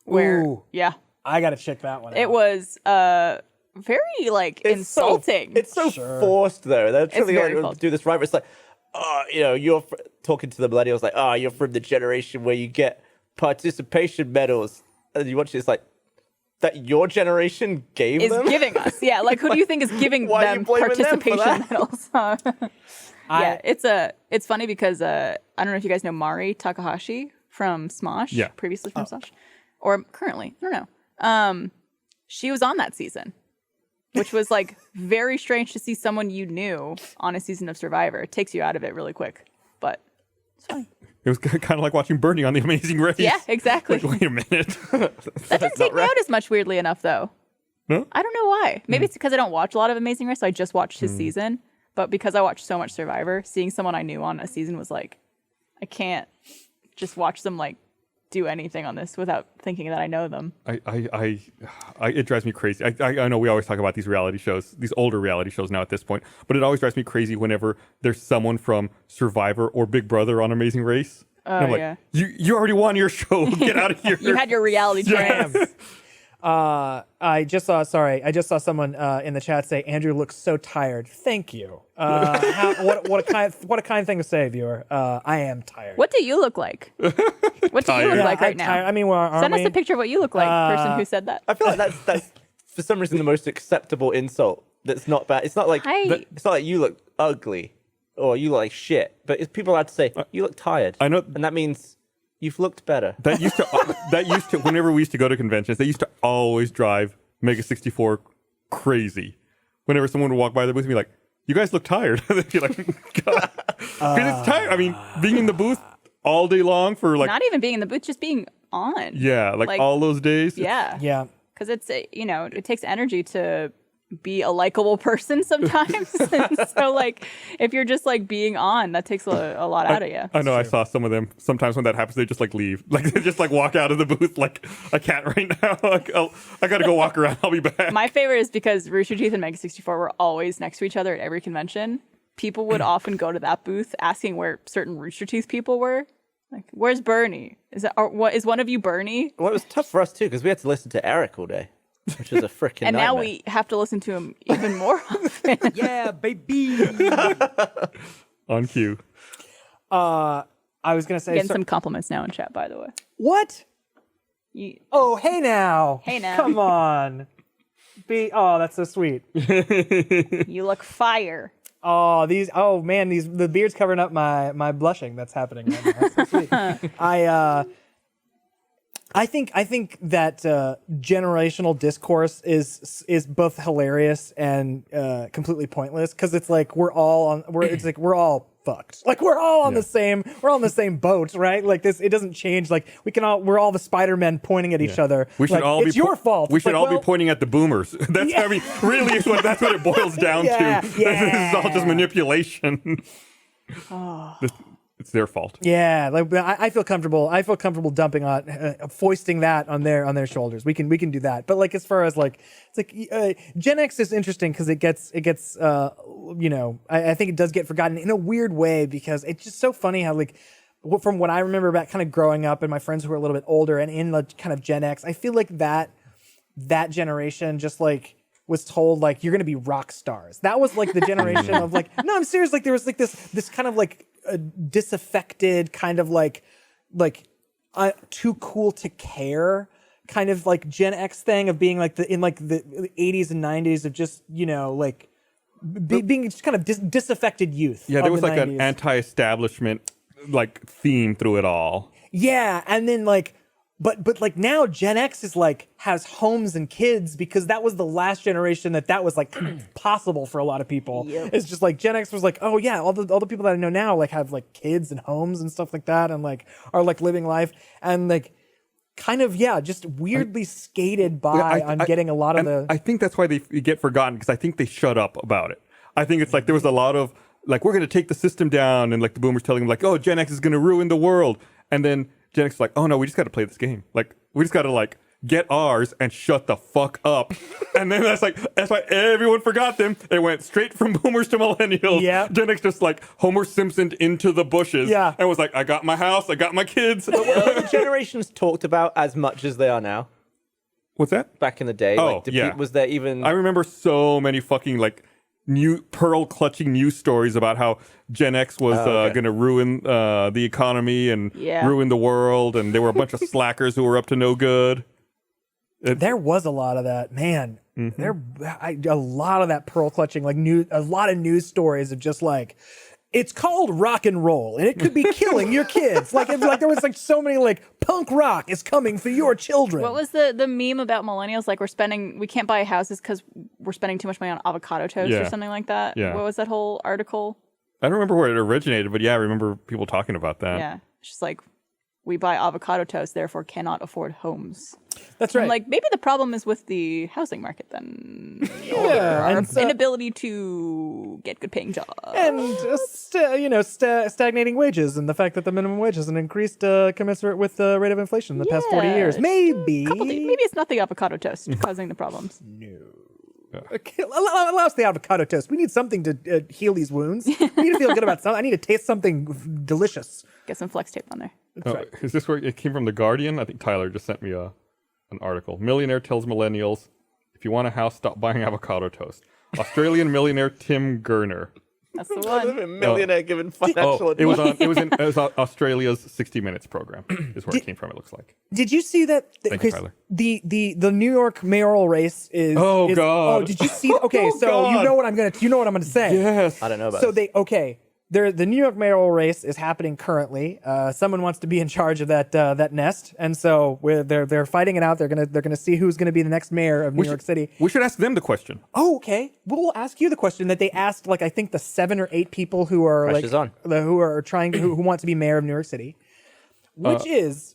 Where Ooh. yeah, I gotta check that one out. it was very like insulting. It's so forced though. They're trying very to forced. do this right. But it's like, you're talking to the millennials like, you're from the generation where you get participation medals, and you watch it, it's like that your generation gave is them. giving us. Yeah, like who do you think is giving Why are you them blaming them for participation that? medals? Yeah, it's funny because I don't know if you guys know Mari Takahashi from Smosh. Yeah. Previously from Smosh. Or currently. I don't know. She was on that season. Which was like very strange to see someone you knew on a season of Survivor. It takes you out of it really quick. But it's fine. It was kind of like watching Bernie on The Amazing Race. Yeah, exactly. Like, wait a minute. That didn't take me out as much, weirdly enough, though. No? I don't know why. Maybe it's because I don't watch a lot of Amazing Race, so I just watched his season. But because I watched so much Survivor, seeing someone I knew on a season was like, I can't just watch them like do anything on this without thinking that I know them. It drives me crazy. I know we always talk about these reality shows, these older reality shows now at this point, but it always drives me crazy whenever there's someone from Survivor or Big Brother on Amazing Race. And I'm like, yeah. you already won your show. Get out of here. You had your reality Damn. trance. I just saw someone in the chat say Andrew looks so tired. Thank you. What a kind thing to say, viewer. I am tired. What do you look like? What do you look like right now? Tired. I mean, well, Send us a picture of what you look like, person who said that. I feel like that's for some reason the most acceptable insult. That's not bad. It's not like it's not like you look ugly or you look like shit. But it's people allowed to say you look tired. I know, and that means you've looked better. That used to whenever we used to go to conventions, they used to always drive Mega 64 crazy. Whenever someone would walk by the booth and be like, "You guys look tired," they'd be like, "God," because it's tired. I mean, being in the booth all day long for like Not even being in the booth, just being on. yeah, like all those days. Yeah. yeah. Because it's, it takes energy to be a likable person sometimes. And so, like, if you're just, like, being on, that takes a lot out of you. I know. I saw some of them. Sometimes when that happens, they just like leave. Like they just like walk out of the booth. Like I can't right now. Like I gotta go walk around. I'll be back. My favorite is because Rooster Teeth and Mega 64 were always next to each other at every convention. People would often go to that booth asking where certain Rooster Teeth people were. Like, where's Bernie? Is one of you Bernie? Well, it was tough for us too because we had to listen to Eric all day, which is a freaking And nightmare. now we have to listen to him even more often. Yeah, baby. On cue. I was gonna say Getting some compliments now in chat, by the way. what? Oh, Hey now. Hey now. Come on. That's so sweet. you look fire. The beard's covering up my blushing that's happening right now. That's so sweet. I think that generational discourse is both hilarious and completely pointless because it's like we're all fucked. Like we're all on the same boat, right? Like this, it doesn't change. Like we're all the Spider-Men pointing at each other. We should like, all it's be your fault. We It's should like, all be well, pointing at the boomers. That's I mean, really, that's what it boils down Yeah, to. This is all just manipulation. It's their fault. Yeah, like I feel comfortable. I feel comfortable dumping on, foisting that on their shoulders. We can do that. But like as far as like it's like Gen X is interesting because it gets I think it does get forgotten in a weird way because it's just so funny how like from what I remember about kind of growing up and my friends who are a little bit older and in the kind of Gen X, I feel like that generation just like was told like you're gonna be rock stars. That was like the generation of like no, I'm serious. Like there was like this kind of like a disaffected kind of like too cool to care kind of like Gen X thing of being like in the 80s and 90s of just like being just kind of disaffected youth. Yeah, there was like 90s. an anti-establishment like theme through it all. Yeah, and then like but like now Gen X is like has homes and kids because that was the last generation that was like possible for a lot of people. Yep. It's just like Gen X was like, oh yeah, all the people that I know now like have like kids and homes and stuff like that and like are like living life and like kind of just weirdly skated by on getting a lot of the. I think that's why they get forgotten because I think they shut up about it. I think it's like there was a lot of like we're going to take the system down and like the boomers telling them like, oh, Gen X is going to ruin the world, and then Gen X is like, oh no, we just got to play this game. Like we just got to like get ours and shut the fuck up. And then that's why everyone forgot them. It went straight from boomers to millennials. Yeah. Gen X just like Homer Simpson into the bushes. Yeah. And was like, I got my house, I got my kids. The generations talked about as much as they are now. What's that? Back in the day, Oh, yeah. Was there even? I remember so many fucking like new pearl clutching news stories about how Gen X was going to ruin the economy and ruin the world, and there were a bunch of slackers who were up to no good. There was a lot of that, man. Mm-hmm. A lot of that pearl clutching, like a lot of news stories of just like, it's called rock and roll, and it could be killing your kids. Like there was like so many like punk rock is coming for your children. What was the meme about millennials? Like we can't buy houses because we're spending too much money on avocado toast or something like that. Yeah. What was that whole article? I don't remember where it originated, but yeah, I remember people talking about that. Yeah, it's just like we buy avocado toast, therefore cannot afford homes. That's right. I'm like, maybe the problem is with the housing market then. Yeah, Our and so- inability to get good paying jobs. and stagnating wages and the fact that the minimum wage hasn't increased commensurate with the rate of inflation in the past 40 years. Yeah, Maybe. Maybe it's not the avocado toast causing the problems. Allow us the avocado toast. We need something to heal these wounds. We need to feel good about something. I need to taste something delicious. Get some flex tape on there. That's right. Is this where it came from? The Guardian? I think Tyler just sent me a an article. Millionaire tells millennials, if you want a house, stop buying avocado toast. Australian millionaire Tim Gurner. That's the one. A millionaire giving financial It was advice. it was on Australia's 60 Minutes program. Is where it came from. It looks like. Did you see that? Thank you, Tyler. The New York mayoral race is. Oh, God. Oh, did you see? Okay, so God. you know what I'm gonna say. Yes. I don't know about So this. the New York mayoral race is happening currently. Someone wants to be in charge of that nest, and so they're fighting it out. They're gonna see who's gonna be the next mayor of New York City. We should ask them the question. Oh, okay. We'll ask you the question that they asked, like I think the 7 or 8 people who are Pressure's on. who are trying who want to be mayor of New York City, which is.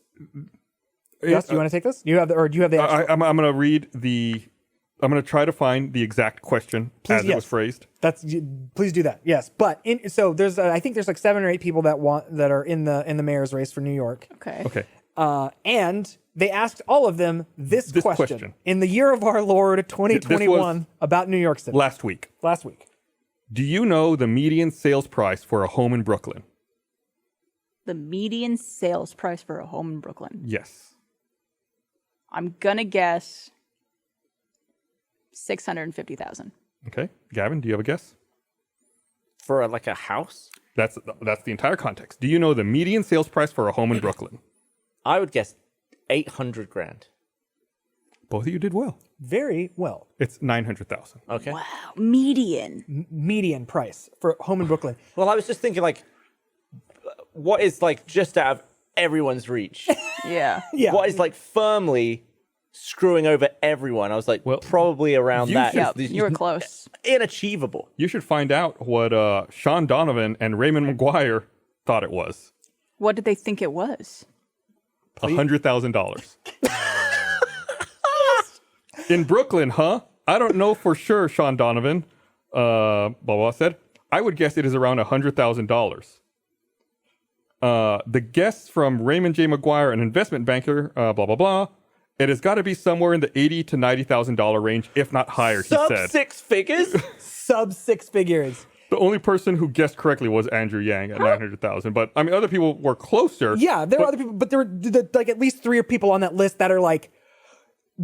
Gus, do you want to take this? Do you have the? Actual, I'm going to read the. I'm going to try to find the exact question as it was phrased. Please do that. Yes, but there's I think there's like 7 or 8 people that are in the mayor's race for New York. Okay. And they asked all of them this question question. in the year of our Lord 2021 about New York City Last week. Do you know the median sales price for a home in Brooklyn? The median sales price for a home in Brooklyn. Yes. I'm gonna guess 650,000. Okay. Gavin, do you have a guess? For a house, That's the entire context. Do you know the median sales price for a home in Brooklyn? I would guess 800 grand. Both of you did well. Very well. It's 900,000. Okay. Wow, median. Median price for a home in Brooklyn. Well, I was just thinking what is just out of everyone's reach? Yeah. Yeah. What is firmly screwing over everyone? I was like, Well, probably around you that. should- Yep, you were close. Inachievable. You should find out what Sean Donovan and Raymond McGuire thought it was. What did they think it was? $100,000. In Brooklyn, huh? I don't know for sure, Sean Donovan. Blah, blah said. I would guess it is around $100,000. The guess from Raymond J. McGuire, an investment banker, blah, blah, blah. It has got to be somewhere in the $80,000 to $90,000 range, if not higher, he Sub said. 6 figures? Sub 6 figures. The only person who guessed correctly was Andrew Yang at 900,000. But, I mean, other people were closer. Yeah, there were other people, but there were at least 3 people on that list that are like,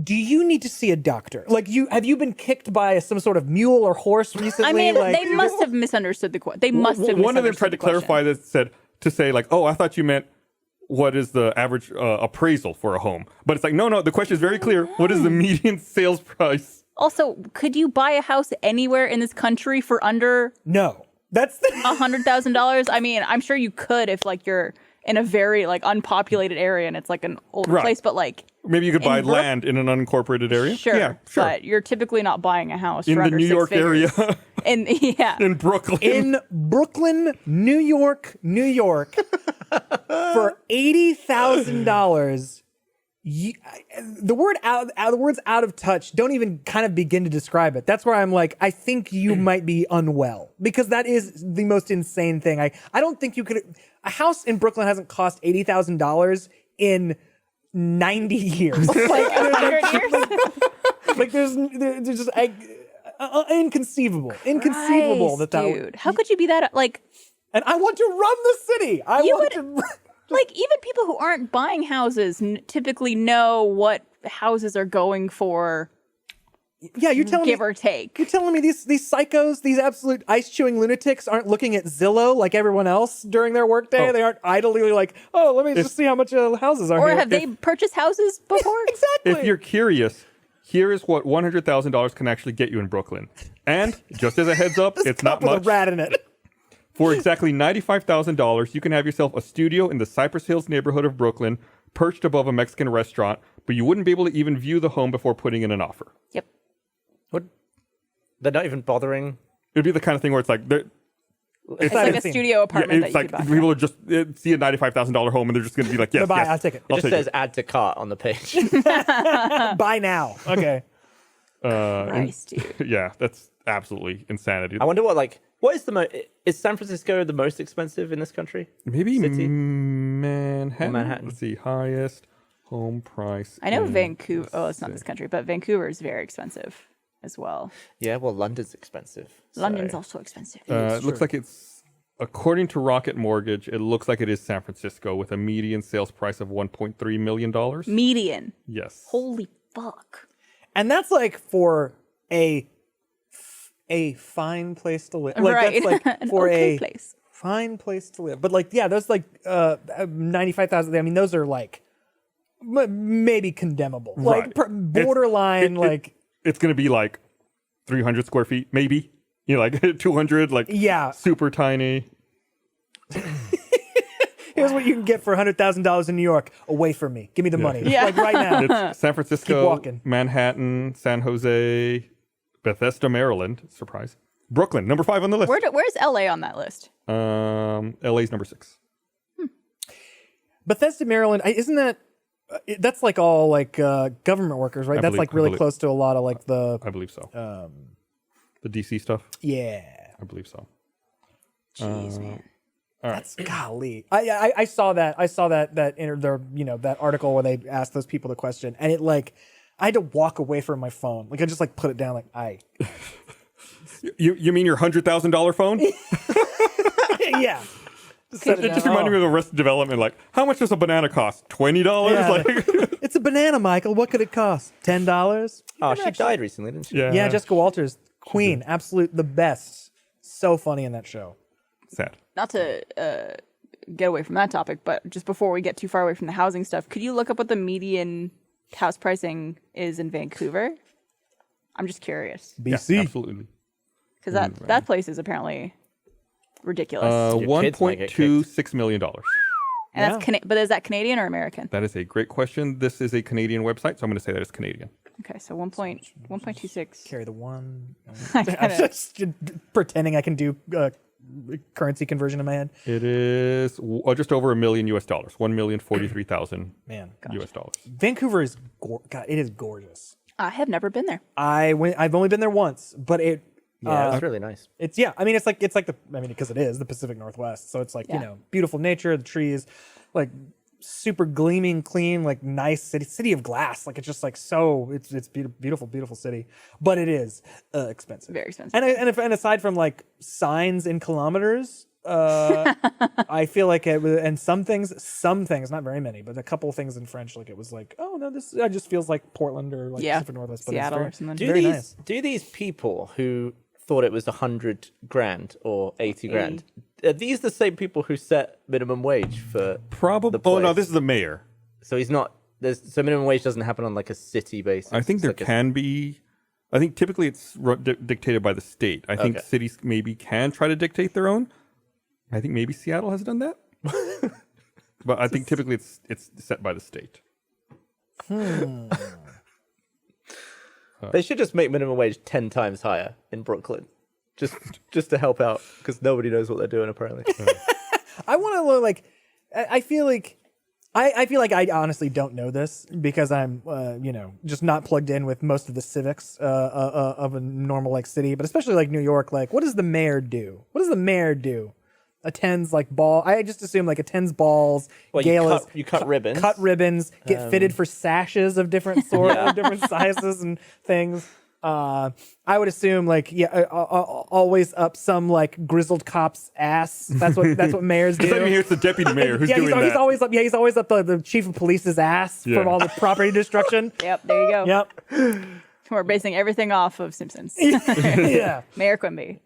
do you need to see a doctor? Have you been kicked by some sort of mule or horse recently? I mean, they must have misunderstood the question. They must have One of them tried misunderstood to the question. clarify this, to say, oh, I thought you meant what is the average appraisal for a home? But it's no, the question is very clear. What is the median sales price? Also, could you buy a house anywhere in this country for under No. That's the $100,000? I mean, I'm sure you could if you're in a very unpopulated area and it's an older Right. place, but Maybe you could buy Brook- land in an unincorporated area. sure, Yeah, sure. but you're typically not buying a house In for the under New 6 York figures. area. In In Brooklyn. in Brooklyn, New York, for $80,000. The words out of touch don't even kind of begin to describe it. That's where I'm I think you might be unwell, because that is the most insane thing. I don't think you could. A house in Brooklyn hasn't cost $80,000 in 90 years. 100 years? There's just inconceivable Christ, that dude. would. How could you be that And I want to run the city. even people who aren't buying houses typically know what houses are going for, Yeah, you're telling give me. or take. You're telling me these psychos, these absolute ice-chewing lunatics aren't looking at Zillow like everyone else during their workday? Oh. They aren't idly let me just see how much houses are Or here. have they purchased houses before? Exactly. If you're curious, here is what $100,000 can actually get you in Brooklyn. And just as a heads up, This it's cup not with much. a rat in it. For exactly $95,000, you can have yourself a studio in the Cypress Hills neighborhood of Brooklyn, perched above a Mexican restaurant, but you wouldn't be able to even view the home before putting in an offer. Yep. What? They're not even bothering. It'd be the kind of thing where it's It's not like a insane. studio apartment it's that like you could buy. people are just see a $95,000 home and they're just going to be like, yes, Buy, yes, I'll take it. It just says add to cart on the page. Buy now. Okay. Christ, dude. Yeah, that's absolutely insanity. I wonder what is the is San Francisco the most expensive in this country? Maybe City? Manhattan. Manhattan. Let's see, highest home price. I know in Vancouver. the Oh, it's not this country, but Vancouver is very expensive as well. Yeah, well, London's expensive. so- London's also expensive. It looks like it's according to Rocket Mortgage, it looks like it is San Francisco with a median sales price of $1.3 million. Median. Yes. Holy fuck. And that's like for a fine place to live. Like Right. that's like An for okay a place. fine place to live. But like, yeah, those like 95,000. I mean, those are like maybe condemnable, Right. like borderline. Like it's going to be like 300 square feet, maybe. You know, like 200, like yeah. super tiny. Here's what you can get for $100,000 in New York. Away from me. Give me the money. Yeah. Like right now. It's San Francisco, Keep walking. Manhattan, San Jose, Bethesda, Maryland. Surprise. Brooklyn, number 5 on the list. Where's LA on that list? LA's number 6. Bethesda, Maryland. Isn't that? That's like all like government workers, right? That's like really close to a lot of like the. I believe so. The DC stuff. Yeah. I believe so. Jeez, man. All right. That's golly. I saw that. I saw that that article where they asked those people the question, and it like I had to walk away from my phone. Like I just like put it down. Like You mean your $100,000 phone? yeah. It just reminded me of Arrested Development. Like, how much does a banana cost? $20? Yeah. Like, It's a banana, Michael. What could it cost? $10? Oh, she died recently, didn't she? Yeah, Jessica Walters, Queen, absolute the best. So funny in that show. Sad. Not to get away from that topic, but just before we get too far away from the housing stuff, could you look up what the median house pricing is in Vancouver? I'm just curious BC. Yeah, absolutely. because that place is apparently ridiculous. Your kids might get kicked. $1.26 million. And that's but is that Canadian or American? That is a great question. This is a Canadian website, so I'm going to say that it's Canadian. Okay, so 1.26. Carry the one. I I'm get it. just pretending I can do currency conversion in my head. It is just over $1 million US. $1,043,000 Man, US dollars. Vancouver is God. It is gorgeous. I have never been there. I've only been there once, but it. Yeah, it's really nice. It's I mean, it's like because it is the Pacific Northwest, so it's like Yeah. beautiful nature, the trees, like super gleaming, clean, like nice city of glass. Like it's just like it's beautiful city, but it is expensive, Very expensive. And aside from like signs in kilometers, I feel like it was, and some things, not very many, but a couple of things in French, like it was like, oh no, this just feels like Portland or like Pacific Northwest, but Seattle or it's something. very nice. Do these people who thought it was 100 grand or 80 grand, are these the same people who set minimum wage for Probably. the Oh, no, place? this is the mayor. So he's not. So minimum wage doesn't happen on like a city basis. I think It's there like can be. I think typically it's dictated by the state. I think Okay. cities maybe can try to dictate their own. I think maybe Seattle has done that. But I think typically it's set by the state. They should just make minimum wage 10 times higher in Brooklyn, just to help out because nobody knows what they're doing apparently. I want to like. I feel like. I feel like I honestly don't know this because I'm, just not plugged in with most of the civics of a normal like city, but especially like New York. Like, what does the mayor do? What does the mayor do? Attends like ball. I just assume like attends balls. Well, you cut ribbons. Cut ribbons. Get fitted for sashes of different sorts, of different sizes and things. I would assume like always up some like grizzled cop's ass. That's what mayors do. It's not even here, it's the deputy mayor who's doing that. He's always up. Yeah, he's always up the chief of police's ass Yeah. from all the property destruction. Yep, there you go. Yep. We're basing everything off of Simpsons. Yeah. Mayor Quimby.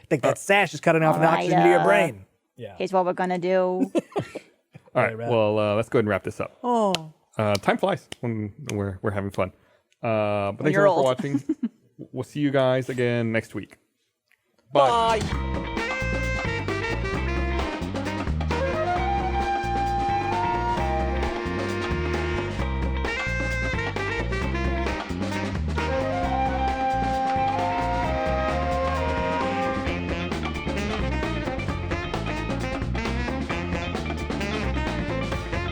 Think that sash is cutting off an oxygen to your brain. Yeah. Here's what we're gonna do. All right, well, let's go ahead and wrap this up. Oh. Time flies when we're having fun. But thanks you're everyone for old. watching. We'll see you guys again next week. Bye. Bye.